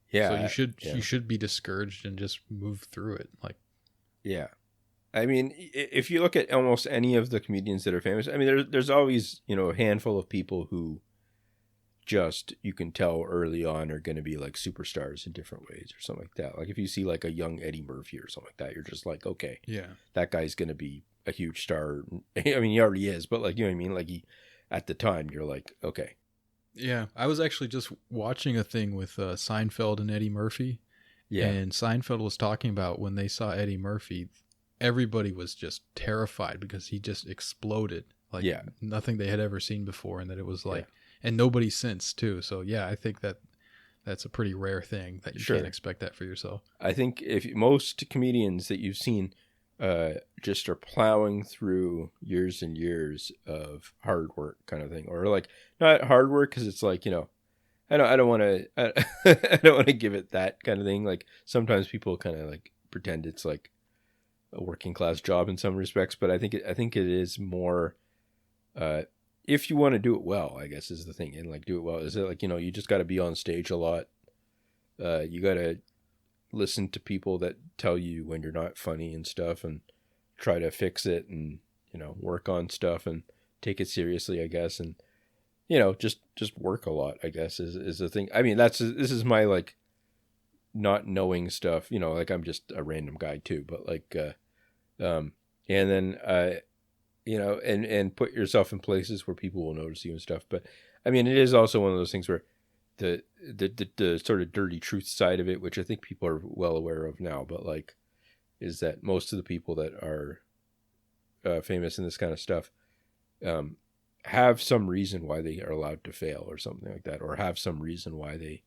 Speaker 2: Yeah.
Speaker 1: So you should be discouraged and just move through it, like.
Speaker 2: Yeah. I mean, if you look at almost any of the comedians that are famous, I mean, there's always, you know, a handful of people who just, you can tell early on are going to be like superstars in different ways or something like that. Like if you see like a young Eddie Murphy or something like that, you're just like, okay,
Speaker 1: yeah,
Speaker 2: that guy's going to be a huge star. I mean, he already is, but like, you know what I mean? Like at the time you're like, okay.
Speaker 1: Yeah. I was actually just watching a thing with Seinfeld and Eddie Murphy. Yeah. And Seinfeld was talking about when they saw Eddie Murphy, everybody was just terrified because he just exploded like nothing they had ever seen before. And that it was like, and nobody since too. So yeah, I think that's a pretty rare thing that you can't expect that for yourself.
Speaker 2: I think if most comedians that you've seen just are plowing through years and years of hard work kind of thing, or like not hard work because it's like, you know, I don't want to I don't want to give it that kind of thing. Like sometimes people kind of like pretend it's like a working class job in some respects, but I think it is more if you want to do it well, I guess is the thing. And like do it well, is it like, you know, you just got to be on stage a lot. You got to listen to people that tell you when you're not funny and stuff and try to fix it and, you know, work on stuff and take it seriously, I guess. And, you know, just work a lot, I guess is the thing. I mean, this is my like not knowing stuff, you know, like I'm just a random guy too, but like, and then, you know, and put yourself in places where people will notice you and stuff. But I mean, it is also one of those things where the sort of dirty truth side of it, which I think people are well aware of now, but like, is that most of the people that are famous in this kind of stuff have some reason why they are allowed to fail or something like that, or have some reason why they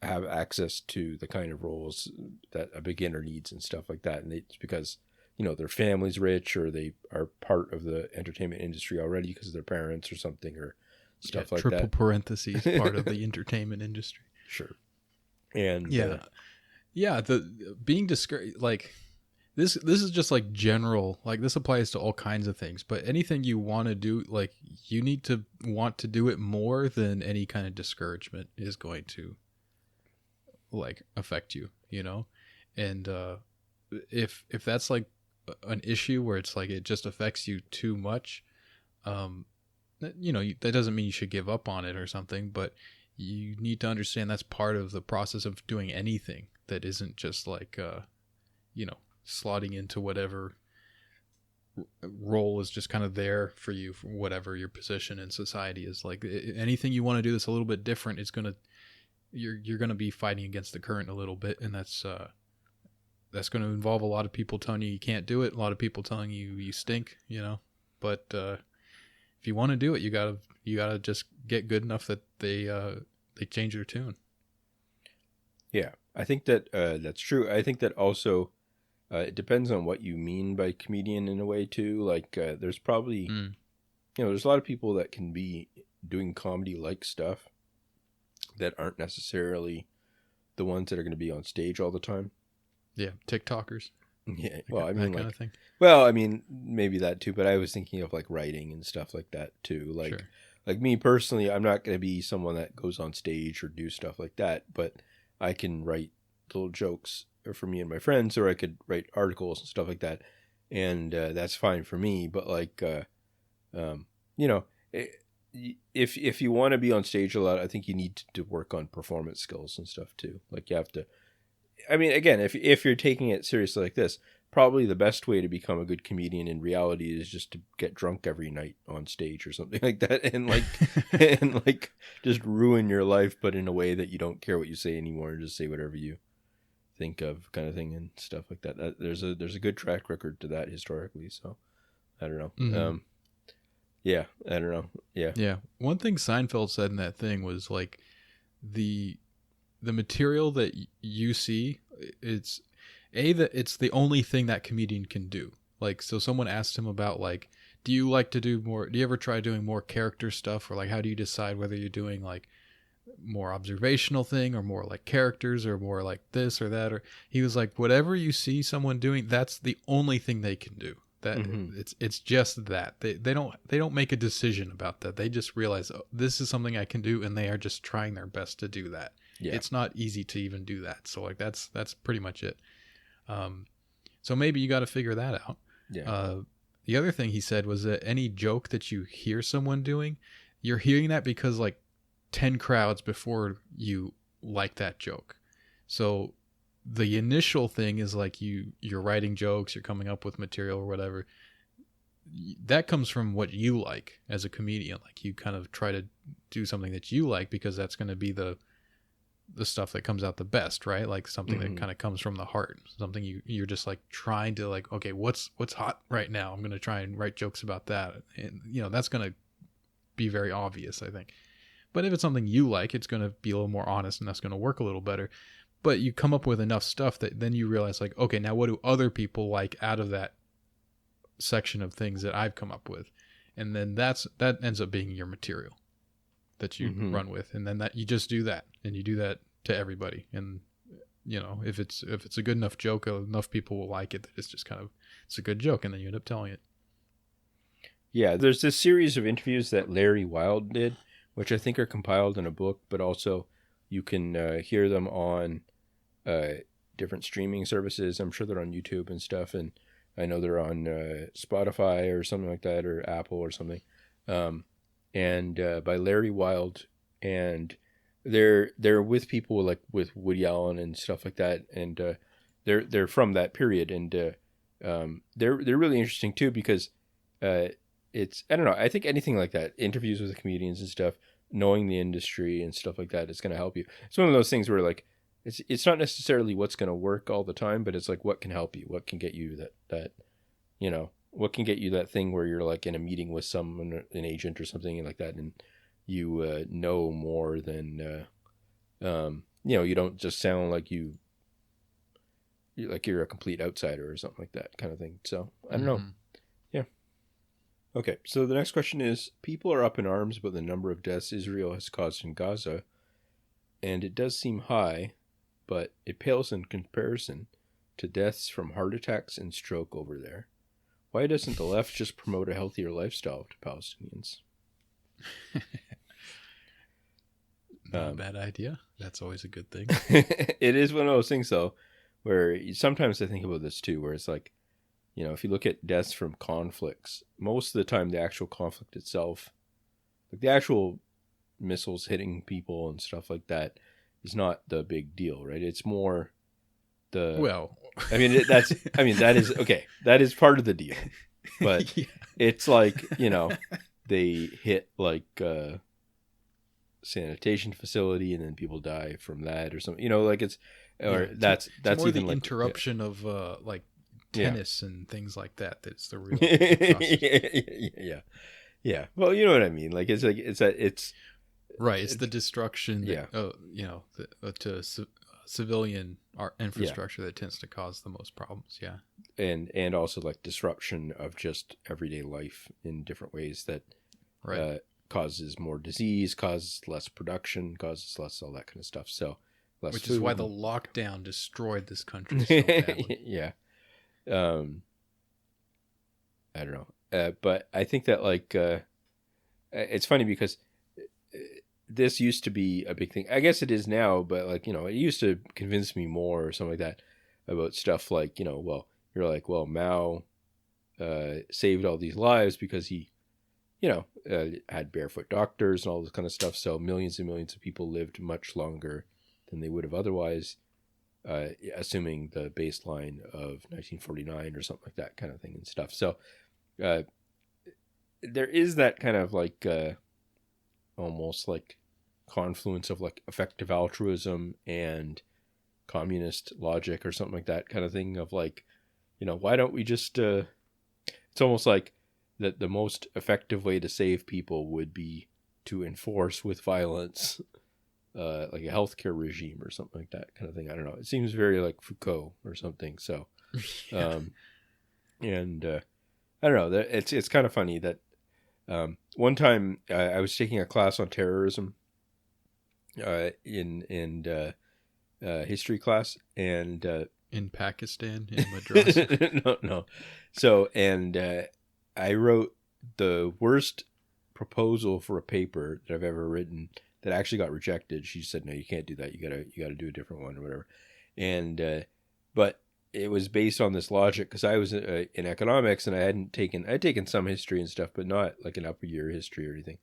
Speaker 2: have access to the kind of roles that a beginner needs and stuff like that. And it's because, their family's rich, or they are part of the entertainment industry already because of their parents or something, or stuff like
Speaker 1: triple
Speaker 2: that.
Speaker 1: parentheses, part of the entertainment industry.
Speaker 2: Sure. And
Speaker 1: the being discouraged, like this is just like general, like this applies to all kinds of things, but anything you want to do, like you need to want to do it more than any kind of discouragement is going to like affect you, and if that's like an issue where it's like it just affects you too much, that doesn't mean you should give up on it or something, but you need to understand that's part of the process of doing anything that isn't just like slotting into whatever role is just kind of there for you, for whatever your position in society is. Like anything you want to do that's a little bit different, it's gonna you're gonna be fighting against the current a little bit, and that's going to involve a lot of people telling you can't do it, a lot of people telling you stink, but if you want to do it, you gotta just get good enough that they change their tune.
Speaker 2: Yeah, I think that that's true. I think that also it depends on what you mean by comedian in a way too. Like there's probably there's a lot of people that can be doing comedy like stuff that aren't necessarily the ones that are going to be on stage all the time.
Speaker 1: Yeah, TikTokers.
Speaker 2: Yeah, well, I mean,
Speaker 1: that kind of thing.
Speaker 2: Well, I mean, maybe that too, but I was thinking of like writing and stuff like that too. Like,
Speaker 1: sure.
Speaker 2: Like me personally, I'm not going to be someone that goes on stage or do stuff like that, but I can write little jokes for me and my friends, or I could write articles and stuff like that, and that's fine for me. But like, if you want to be on stage a lot, I think you need to work on performance skills and stuff too. Like you have to. I mean, again, if you're taking it seriously like this, probably the best way to become a good comedian in reality is just to get drunk every night on stage or something like that, and like just ruin your life, but in a way that you don't care what you say anymore, and just say whatever you think of, kind of thing, and stuff like that. There's a good track record to that historically, so I don't know.
Speaker 1: Mm-hmm.
Speaker 2: Yeah, I don't know. Yeah.
Speaker 1: One thing Seinfeld said in that thing was like the material that you see, it's the only thing that comedian can do. Like, so someone asked him about like, do you ever try doing more character stuff, or like how do you decide whether you're doing like more observational thing or more like characters or more like this or that? Or he was like, whatever you see someone doing, that's the only thing they can do. That it's just that they don't make a decision about that. They just realize, oh, this is something I can do, and they are just trying their best to do that. Yeah. It's not easy to even do that. So like that's pretty much it. So maybe you got to figure that out.
Speaker 2: Yeah.
Speaker 1: The other thing he said was that any joke that you hear someone doing, you're hearing that because like 10 crowds before you like that joke. So the initial thing is like you're writing jokes, you're coming up with material or whatever. That comes from what you like as a comedian. Like you kind of try to do something that you like because that's going to be the stuff that comes out the best, right? Like something that kind of comes from the heart, something you're just like trying to like, okay, what's hot right now? I'm going to try and write jokes about that. And that's going to be very obvious, I think. But if it's something you like, it's going to be a little more honest, and that's going to work a little better. But you come up with enough stuff that then you realize like, okay, now what do other people like out of that section of things that I've come up with? And then that ends up being your material that you run with. And then that you just do that, and you do that to everybody. And if it's a good enough joke, enough people will like it, that it's a good joke, and then you end up telling it.
Speaker 2: Yeah, there's this series of interviews that Larry Wilde did, which I think are compiled in a book, but also you can hear them on different streaming services. I'm sure they're on YouTube and stuff, and I know they're on Spotify or something like that, or Apple or something. And by Larry Wilde, and they're with people like with Woody Allen and stuff like that, and they're from that period, and they're really interesting too, because it's, I don't know, I think anything like that, interviews with the comedians and stuff, knowing the industry and stuff like that, is going to help you. It's one of those things where like it's not necessarily what's going to work all the time, but it's like what can help you, what can get you that what can get you that thing where you're like in a meeting with someone, an agent or something like that, and you know more than you don't just sound like you're a complete outsider or something like that kind of thing. So I don't know. Yeah. Okay. So the next question is: people are up in arms about the number of deaths Israel has caused in Gaza, and it does seem high, but it pales in comparison to deaths from heart attacks and stroke over there. Why doesn't the left just promote a healthier lifestyle to Palestinians?
Speaker 1: Not a bad idea. That's always a good thing.
Speaker 2: It is one of those things, though, where sometimes I think about this too, where it's like, if you look at deaths from conflicts, most of the time the actual conflict itself, like the actual missiles hitting people and stuff like that, is not the big deal, right? It's more that is okay. That is part of the deal, but yeah. It's like they hit like a sanitation facility and then people die from that or something. Like it's that's more even
Speaker 1: the interruption of like tennis and things like that. That's the real
Speaker 2: yeah. Well, you know what I mean. Like it's
Speaker 1: right. It's the destruction. To civilian infrastructure that tends to cause the most problems. Yeah.
Speaker 2: And also like disruption of just everyday life in different ways that causes more disease, causes less production, causes less all that kind of stuff. So less
Speaker 1: which
Speaker 2: food.
Speaker 1: is why the lockdown destroyed this country so badly.
Speaker 2: Yeah. I don't know. But I think that like it's funny because this used to be a big thing. I guess it is now, but like, it used to convince me more or something like that about stuff like, you're like, well, Mao saved all these lives because he, had barefoot doctors and all this kind of stuff. So millions and millions of people lived much longer than they would have otherwise, assuming the baseline of 1949 or something like that kind of thing and stuff. So there is that kind of like almost like confluence of like effective altruism and communist logic or something like that kind of thing of like, why don't we just it's almost like that the most effective way to save people would be to enforce with violence like a healthcare regime or something like that kind of thing. I don't know. It seems very like Foucault or something. So and I don't know, it's kind of funny that one time I was taking a class on terrorism in history class, and
Speaker 1: in Pakistan, in Madras.
Speaker 2: no. So I wrote the worst proposal for a paper that I've ever written that actually got rejected. She said, "No, you can't do that. You gotta do a different one or whatever." And but it was based on this logic because I was in economics and I'd taken some history and stuff, but not like an upper year history or anything.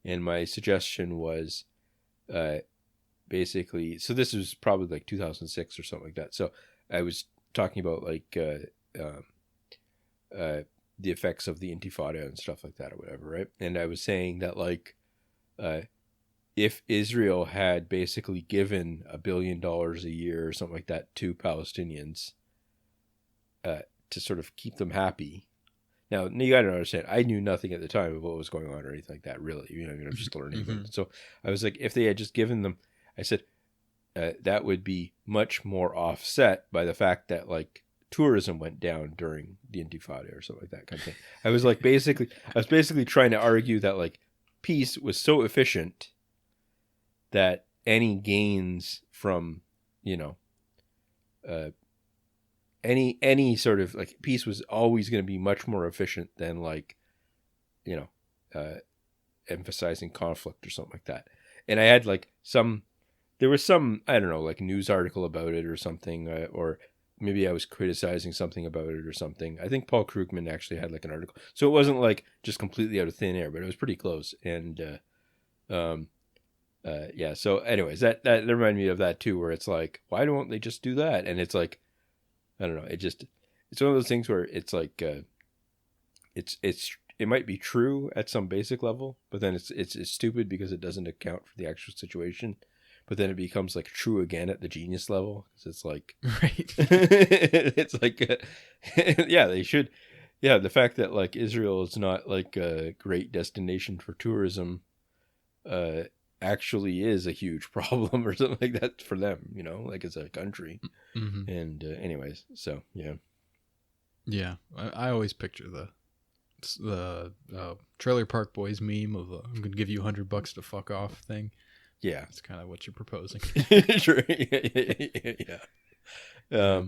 Speaker 2: And my suggestion was basically, so this was probably like 2006 or something like that. So I was talking about like the effects of the Intifada and stuff like that or whatever, right? And I was saying that like if Israel had basically given $1 billion a year or something like that to Palestinians to sort of keep them happy. Now, you got to understand, I knew nothing at the time of what was going on or anything like that, really. I'm just learning about it. So I was like, if they had just given them, I said, that would be much more offset by the fact that like tourism went down during the Intifada or something like that kind of thing. I was basically trying to argue that like peace was so efficient that any gains from, any sort of like peace was always going to be much more efficient than like, emphasizing conflict or something like that. And I had like there was some, I don't know, like news article about it or something, or maybe I was criticizing something about it or something. I think Paul Krugman actually had like an article. So it wasn't like just completely out of thin air, but it was pretty close. And, yeah. So anyways, that reminded me of that too, where it's like, why don't they just do that? And it's like, I don't know. It's one of those things where it's like, it might be true at some basic level, but then it's stupid because it doesn't account for the actual situation. But then it becomes like true again at the genius level. Because it's like,
Speaker 1: right.
Speaker 2: it's like, yeah, they should. Yeah, the fact that like Israel is not like a great destination for tourism uh actually is a huge problem or something like that for them, you know, like as a country.
Speaker 1: Mm-hmm.
Speaker 2: And anyways, so yeah.
Speaker 1: Yeah, I always picture the Trailer Park Boys meme of I'm gonna give you $100 to fuck off thing.
Speaker 2: Yeah.
Speaker 1: That's kind of what you're proposing.
Speaker 2: Sure. Yeah.
Speaker 1: Yeah.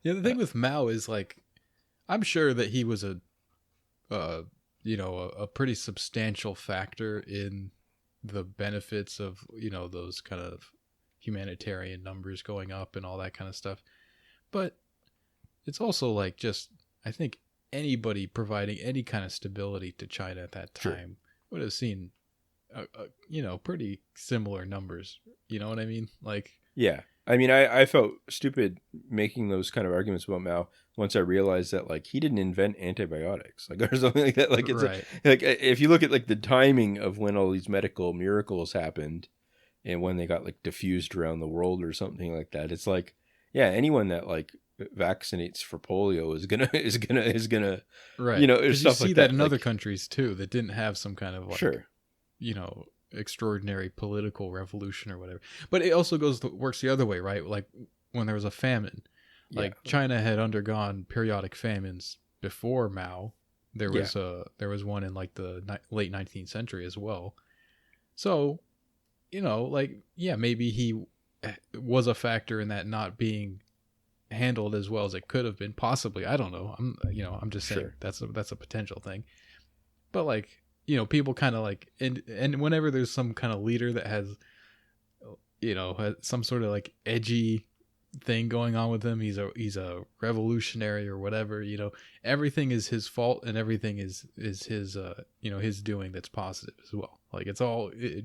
Speaker 1: Yeah, the thing with Mao is like, I'm sure that he was a pretty substantial factor in the benefits of, those kind of humanitarian numbers going up and all that kind of stuff. But it's also like just, I think anybody providing any kind of stability to China at that time would have seen, pretty similar numbers. You know what I mean? Like,
Speaker 2: yeah. I mean, I felt stupid making those kind of arguments about Mao once I realized that like he didn't invent antibiotics, like or something like that. Like it's
Speaker 1: right.
Speaker 2: like if you look at like the timing of when all these medical miracles happened and when they got like diffused around the world or something like that, it's like, yeah, anyone that like vaccinates for polio is gonna
Speaker 1: Right.
Speaker 2: you know,
Speaker 1: Because you
Speaker 2: stuff
Speaker 1: see
Speaker 2: like
Speaker 1: that
Speaker 2: that
Speaker 1: in
Speaker 2: like,
Speaker 1: other countries too that didn't have some kind of like,
Speaker 2: sure.
Speaker 1: Extraordinary political revolution or whatever. But it also works the other way, right? Like when there was a famine, like China had undergone periodic famines before Mao. There was one in like the late 19th century as well. So, like, yeah, maybe he was a factor in that not being handled as well as it could have been, possibly. I don't know. I'm just saying that's a potential thing. But like, people kind of like, and whenever there's some kind of leader that has some sort of like edgy thing going on with him, he's a revolutionary or whatever, everything is his fault and everything is his his doing that's positive as well. Like it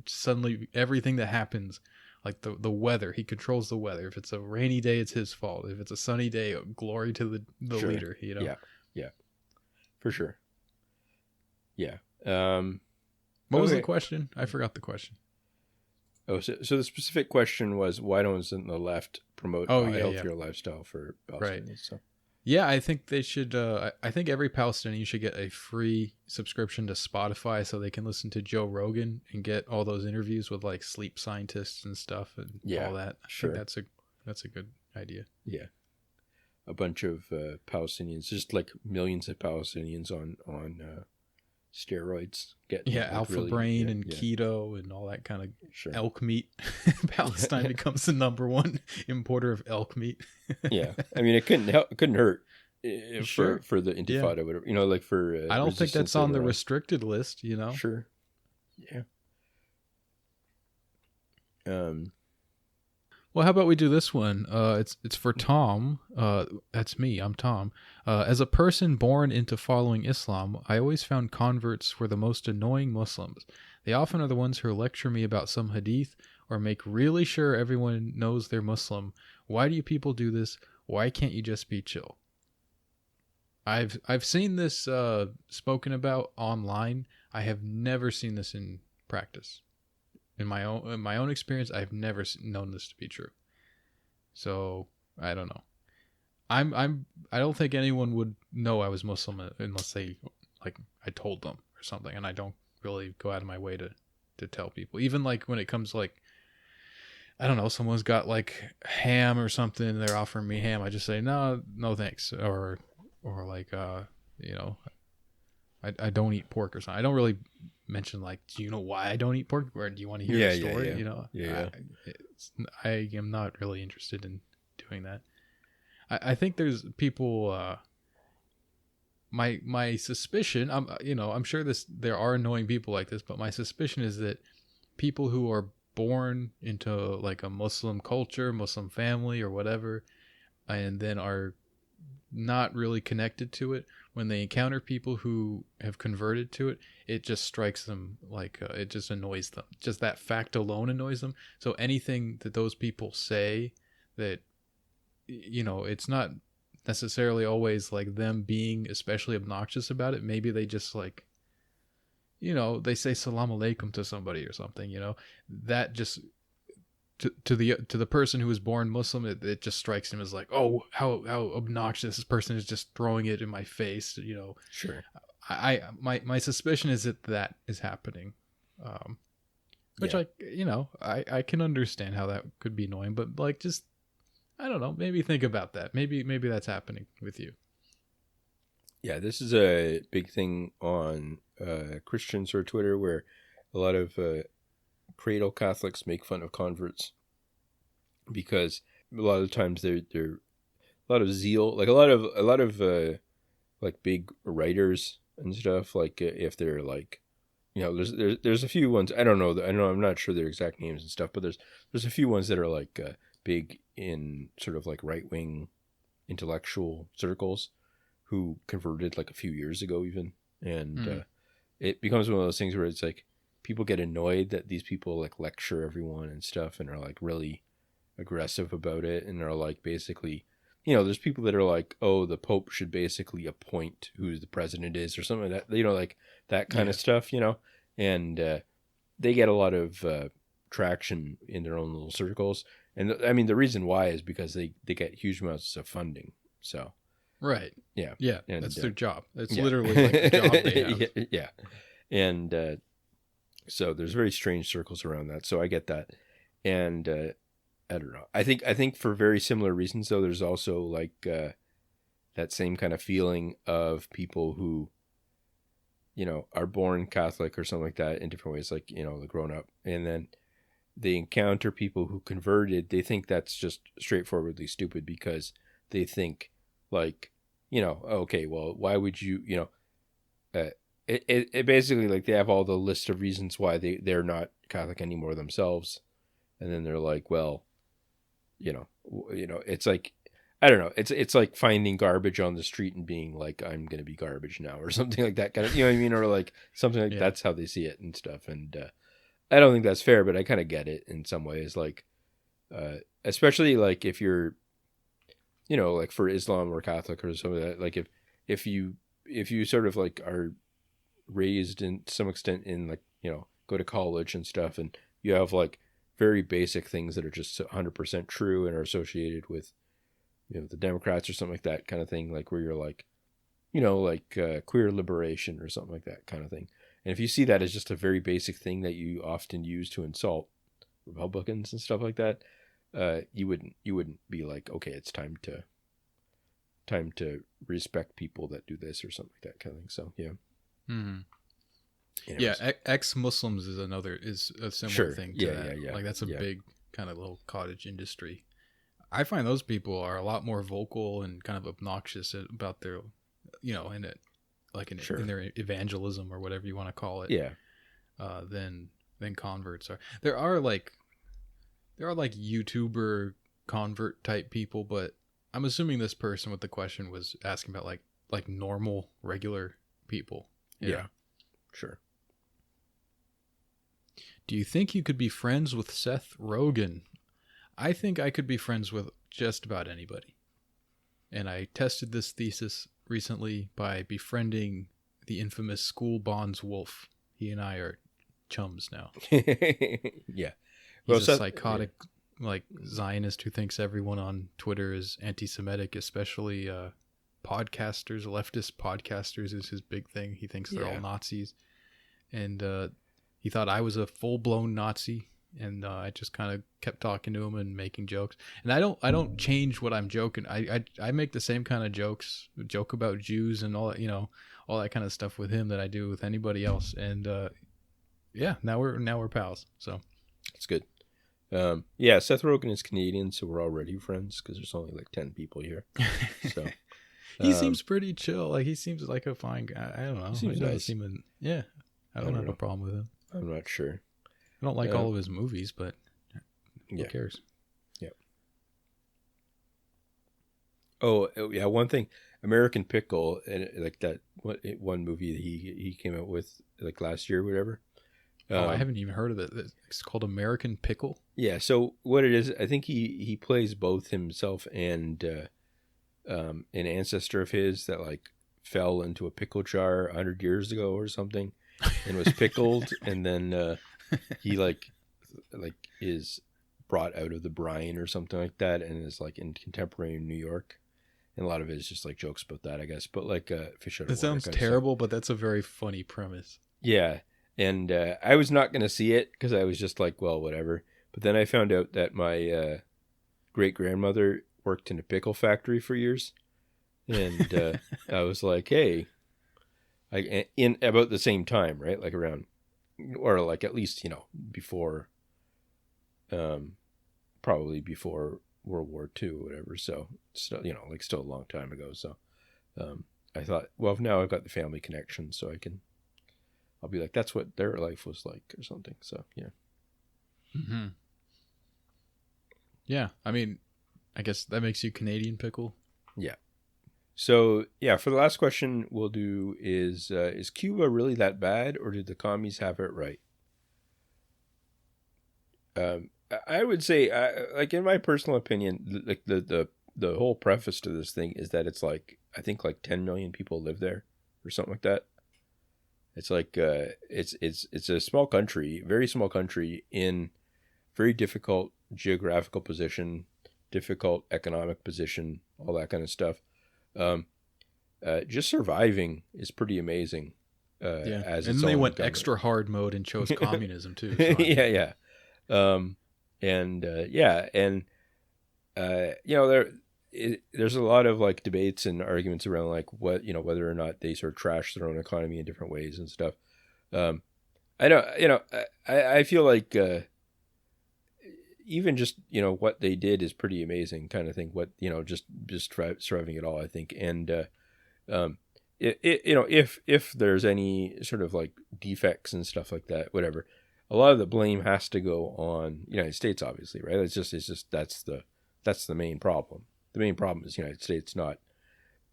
Speaker 1: suddenly everything that happens, like the weather, he controls the weather. If it's a rainy day, it's his fault. If it's a sunny day, glory to the leader,
Speaker 2: Yeah, for sure. Yeah.
Speaker 1: What was the question? I forgot the question.
Speaker 2: Oh, so the specific question was, why doesn't the left promote a healthier lifestyle for Palestinians?
Speaker 1: Right.
Speaker 2: So.
Speaker 1: Yeah, I think they should. I think every Palestinian should get a free subscription to Spotify so they can listen to Joe Rogan and get all those interviews with like sleep scientists and stuff and all that. I think that's a good idea.
Speaker 2: Yeah, a bunch of Palestinians, just like millions of Palestinians on steroids, like
Speaker 1: Alpha
Speaker 2: really,
Speaker 1: brain and keto and all that kind of elk meat. Palestine becomes the number one importer of elk meat.
Speaker 2: Yeah, I mean, it couldn't hurt for the Intifada, whatever, like for.
Speaker 1: I don't think that's on the restricted list.
Speaker 2: Sure. Yeah.
Speaker 1: Well, how about we do this one? It's for Tom. That's me. I'm Tom. As a person born into following Islam, I always found converts were the most annoying Muslims. They often are the ones who lecture me about some hadith or make really sure everyone knows they're Muslim. Why do you people do this? Why can't you just be chill? I've seen this spoken about online. I have never seen this in practice. In my own experience, I've never known this to be true. So I don't know. I don't think anyone would know I was Muslim unless they I told them or something. And I don't really go out of my way to tell people. Even like when it comes like, I don't know, someone's got like ham or something, they're offering me ham. I just say no thanks, or like I don't eat pork or something. I don't really mention like, do you know why I don't eat pork, or do you want to hear the story? I am not really interested in doing that. I think there's people. My suspicion, I'm sure there are annoying people like this, but my suspicion is that people who are born into like a Muslim culture, Muslim family, or whatever, and then are not really connected to it, when they encounter people who have converted to it, it just strikes them like it just annoys them. Just that fact alone annoys them. So anything that those people say that, it's not necessarily always like them being especially obnoxious about it. Maybe they just like, they say salam alaikum to somebody or something, that just to the person who was born Muslim, it just strikes him as like, oh, how obnoxious, this person is just throwing it in my face.
Speaker 2: Sure.
Speaker 1: My suspicion is that is happening, which
Speaker 2: Yeah.
Speaker 1: I can understand how that could be annoying, but like, just, I don't know, maybe think about that. Maybe that's happening with you.
Speaker 2: Yeah, this is a big thing on Christians or Twitter, where a lot of cradle Catholics make fun of converts because a lot of times they're a lot of zeal, like a lot of like big writers and stuff. Like if they're like, there's a few ones, I don't know, I'm not sure their exact names and stuff, but there's a few ones that are like big in sort of like right wing intellectual circles who converted like a few years ago even, and it becomes one of those things where it's like people get annoyed that these people like lecture everyone and stuff and are like really aggressive about it, and are like basically, there's people that are like, oh, the Pope should basically appoint who the president is or something like that, like that kind of stuff, and they get a lot of traction in their own little circles, and I mean the reason why is because they get huge amounts of funding, so.
Speaker 1: Right.
Speaker 2: Yeah.
Speaker 1: Yeah.
Speaker 2: And,
Speaker 1: that's their job. That's
Speaker 2: yeah.
Speaker 1: literally like the job they have.
Speaker 2: Yeah. And so there's very strange circles around that. So I get that. And I don't know. I think for very similar reasons, though, there's also like that same kind of feeling of people who, are born Catholic or something like that in different ways, like, the grown up. And then they encounter people who converted. They think that's just straightforwardly stupid because they think like, okay, well, why would you, it basically like they have all the list of reasons why they're not Catholic anymore themselves. And then they're like, well, it's like, I don't know. It's like finding garbage on the street and being like, I'm going to be garbage now or something like that kind of, you know what I mean? Or like something like that's how they see it and stuff. And I don't think that's fair, but I kind of get it in some ways. Like, especially like if you're, like for Islam or Catholic or something like that, like if you sort of like are raised in some extent in like, go to college and stuff, and you have like very basic things that are just 100% true and are associated with, the Democrats or something like that kind of thing, like where you're like, like queer liberation or something like that kind of thing. And if you see that as just a very basic thing that you often use to insult Republicans and stuff like that, you wouldn't be like, okay, it's time to respect people that do this or something like that kind of thing. So yeah.
Speaker 1: Mm-hmm.
Speaker 2: Anyways.
Speaker 1: Yeah, ex-Muslims is a similar thing to that.
Speaker 2: Yeah.
Speaker 1: Like that's a big kind of little cottage industry. I find those people are a lot more vocal and kind of obnoxious about their, in it, like in their evangelism or whatever you want to call it.
Speaker 2: Yeah.
Speaker 1: Than converts are. There are like YouTuber convert type people, but I'm assuming this person with the question was asking about like normal, regular people.
Speaker 2: Yeah. Sure.
Speaker 1: Do you think you could be friends with Seth Rogen? I think I could be friends with just about anybody. And I tested this thesis recently by befriending the infamous School Bonds Wolf. He and I are chums now.
Speaker 2: Yeah.
Speaker 1: He's a psychotic like Zionist who thinks everyone on Twitter is anti-Semitic, especially podcasters, leftist podcasters is his big thing. He thinks they're all Nazis. And he thought I was a full-blown Nazi. And I just kind of kept talking to him and making jokes. And I don't change what I'm joking. I make the same kind of joke about Jews and all that, all that kind of stuff with him that I do with anybody else. And now we're pals. So
Speaker 2: that's good. Seth Rogen is Canadian, so we're already friends because there's only like 10 people here. So
Speaker 1: he seems pretty chill. Like he seems like a fine guy. I don't know.
Speaker 2: He seems nice.
Speaker 1: I don't have a problem with him.
Speaker 2: I'm not sure.
Speaker 1: I don't like all of his movies, but who cares?
Speaker 2: Yeah. Oh yeah, one thing, American Pickle, and like that one movie that he came out with like last year or whatever.
Speaker 1: I haven't even heard of it. It's called American Pickle.
Speaker 2: Yeah. So what it is, I think he plays both himself and an ancestor of his that like fell into a pickle jar 100 years ago or something, and was pickled, and then he like is brought out of the brine or something like that, and is like in contemporary New York. And a lot of it is just like jokes about that, I guess. But like fish out
Speaker 1: That
Speaker 2: of water
Speaker 1: sounds
Speaker 2: kind of stuff.
Speaker 1: terrible, but that's a very funny premise.
Speaker 2: Yeah, and I was not going to see it because I was just like, well, whatever. But then I found out that my great grandmother worked in a pickle factory for years, and I was like, hey, in about the same time, right? Like around, or like at least before, probably before World War II or whatever. So still, like still a long time ago. So I thought, well, now I've got the family connection, so I'll be like, that's what their life was like or something. So yeah.
Speaker 1: Mm-hmm. Yeah, I mean, I guess that makes you Canadian pickle.
Speaker 2: Yeah. So yeah, for the last question we'll do is Cuba really that bad, or did the commies have it right? I would say, like in my personal opinion, like the whole preface to this thing is that it's like, I think like 10 million people live there or something like that. It's like it's a small country, very small country in very difficult geographical position, difficult economic position, all that kind of stuff. Just surviving is pretty amazing.
Speaker 1: Yeah,
Speaker 2: As
Speaker 1: and
Speaker 2: its
Speaker 1: then they
Speaker 2: own
Speaker 1: went
Speaker 2: government.
Speaker 1: extra hard mode and chose communism too. So
Speaker 2: Yeah. Yeah, and there's a lot of like debates and arguments around like what whether or not they sort of trash their own economy in different ways and stuff. I don't, I feel like even just what they did is pretty amazing, kind of thing. What just surviving it all, I think, and if there's any sort of like defects and stuff like that, whatever, a lot of the blame has to go on the United States, obviously, right? It's just that's the main problem. The main problem is the United States, not.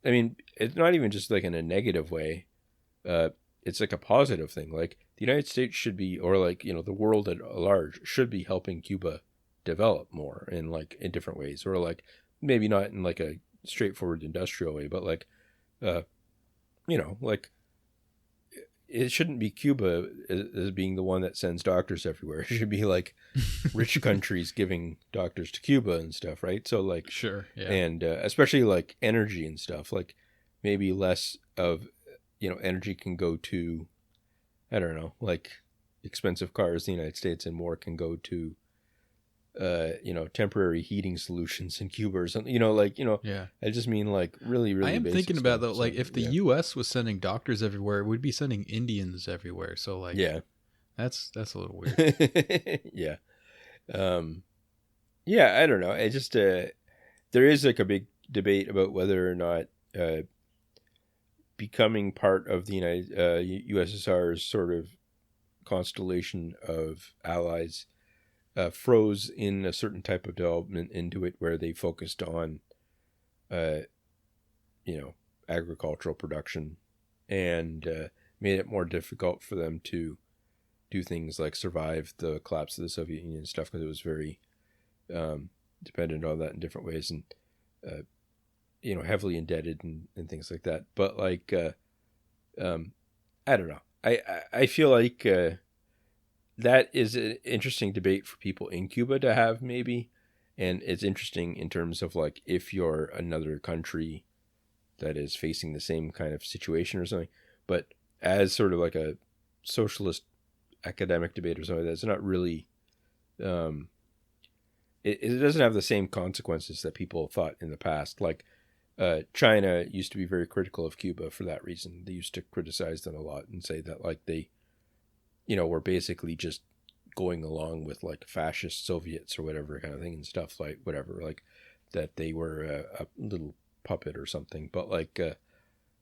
Speaker 2: I mean, it's not even just like in a negative way. It's like a positive thing. Like the United States should be, or like the world at large should be helping Cuba develop more in different ways, or like maybe not in like a straightforward industrial way, but like like it shouldn't be Cuba as being the one that sends doctors everywhere. It should be like rich countries giving doctors to Cuba and stuff, right? So like,
Speaker 1: sure, yeah,
Speaker 2: and especially like energy and stuff, like maybe less of energy can go to, I don't know, like expensive cars in the United States, and more can go to temporary heating solutions in Cuba or something.
Speaker 1: yeah.
Speaker 2: I just mean like really, really
Speaker 1: I am
Speaker 2: basic
Speaker 1: thinking about
Speaker 2: stuff.
Speaker 1: though, like
Speaker 2: So,
Speaker 1: if the
Speaker 2: yeah.
Speaker 1: U.S. was sending doctors everywhere, we'd be sending Indians everywhere. So like,
Speaker 2: Yeah.
Speaker 1: that's a little weird.
Speaker 2: Yeah. Yeah, I don't know. I just there is like a big debate about whether or not becoming part of the USSR's sort of constellation of allies froze in a certain type of development into it, where they focused on agricultural production, and made it more difficult for them to do things like survive the collapse of the Soviet Union and stuff, because it was very dependent on that in different ways, and heavily indebted and things like that. But like I don't know, I feel like that is an interesting debate for people in Cuba to have, maybe. And it's interesting in terms of like, if you're another country that is facing the same kind of situation or something, but as sort of like a socialist academic debate or something, that's not really it doesn't have the same consequences that people thought in the past. Like China used to be very critical of Cuba for that reason. They used to criticize them a lot and say that like they were basically just going along with like fascist Soviets or whatever kind of thing and stuff, like whatever, like that they were a little puppet or something. But like I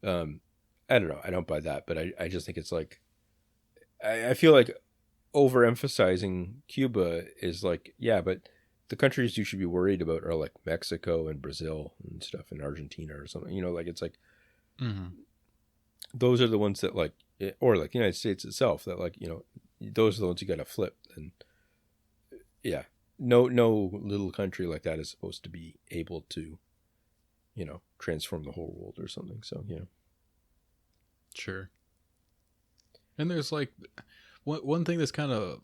Speaker 2: don't know, I don't buy that, but I just think it's like I feel like overemphasizing Cuba is like, yeah, but the countries you should be worried about are like Mexico and Brazil and stuff, and Argentina or something, like it's like
Speaker 1: Mm-hmm.
Speaker 2: those are the ones that like, or like the United States itself, that like those are the ones you got to flip. And yeah, no little country like that is supposed to be able to transform the whole world or something. So
Speaker 1: Sure. And there's like one thing that's kind of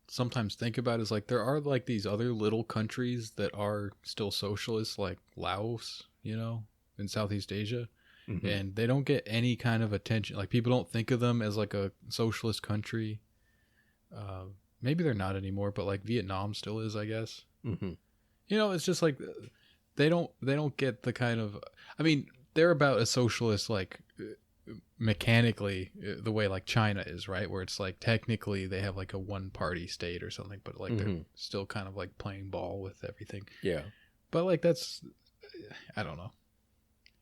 Speaker 1: sometimes think about is like there are like these other little countries that are still socialist, like Laos, in Southeast Asia, and they don't get any kind of attention. Like people don't think of them as like a socialist country. Maybe they're not anymore, but like Vietnam still is, I guess. It's just like they don't get the kind of. I mean, they're about a socialist like mechanically the way like China is, right? Where it's like technically they have like a one party state or something, but like they're still kind of like playing ball with everything.
Speaker 2: Yeah.
Speaker 1: But like that's, I don't know.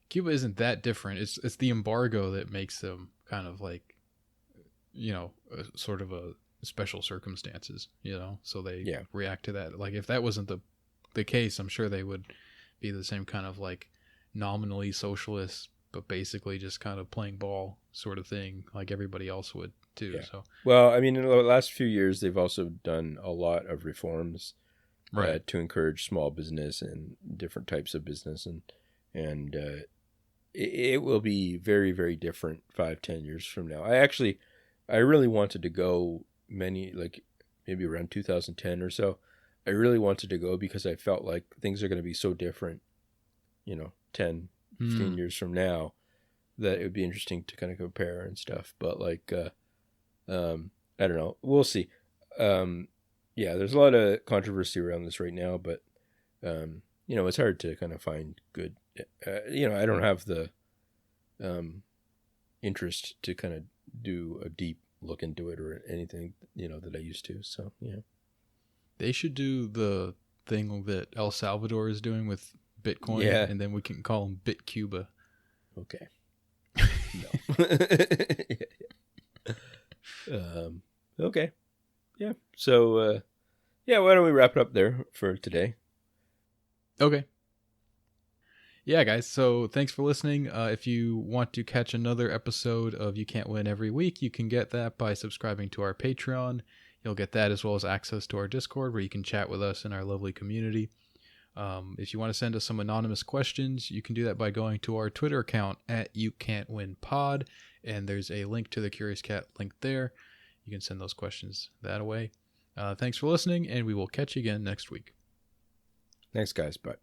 Speaker 1: Cuba isn't that different. It's the embargo that makes them kind of like, sort of a special circumstances, so they react to that. Like if that wasn't the case, I'm sure they would be the same kind of like nominally socialist, but basically just kind of playing ball sort of thing, like everybody else would too. Yeah. So,
Speaker 2: well, I mean, in the last few years, they've also done a lot of reforms, right, to encourage small business and different types of business, and it will be very, very different 5-10 years from now. I really wanted to go maybe around 2010 or so. I really wanted to go because I felt like things are going to be so different, 10, 15 years from now, that it would be interesting to kind of compare and stuff. But like, I don't know. We'll see. There's a lot of controversy around this right now, but, it's hard to kind of find good, I don't have the interest to kind of do a deep look into it or anything, that I used to. So, yeah.
Speaker 1: They should do the thing that El Salvador is doing with Bitcoin, and then we can call them BitCuba.
Speaker 2: Okay. Okay. Yeah. So, why don't we wrap it up there for today?
Speaker 1: Okay. Yeah, guys. So thanks for listening. If you want to catch another episode of You Can't Win every week, you can get that by subscribing to our Patreon. You'll get that as well as access to our Discord where you can chat with us in our lovely community. If you want to send us some anonymous questions, you can do that by going to our Twitter account at YouCan'tWinPod, and there's a link to the Curious Cat link there. You can send those questions that way. Thanks for listening, and we will catch you again next week.
Speaker 2: Thanks, guys. Bye.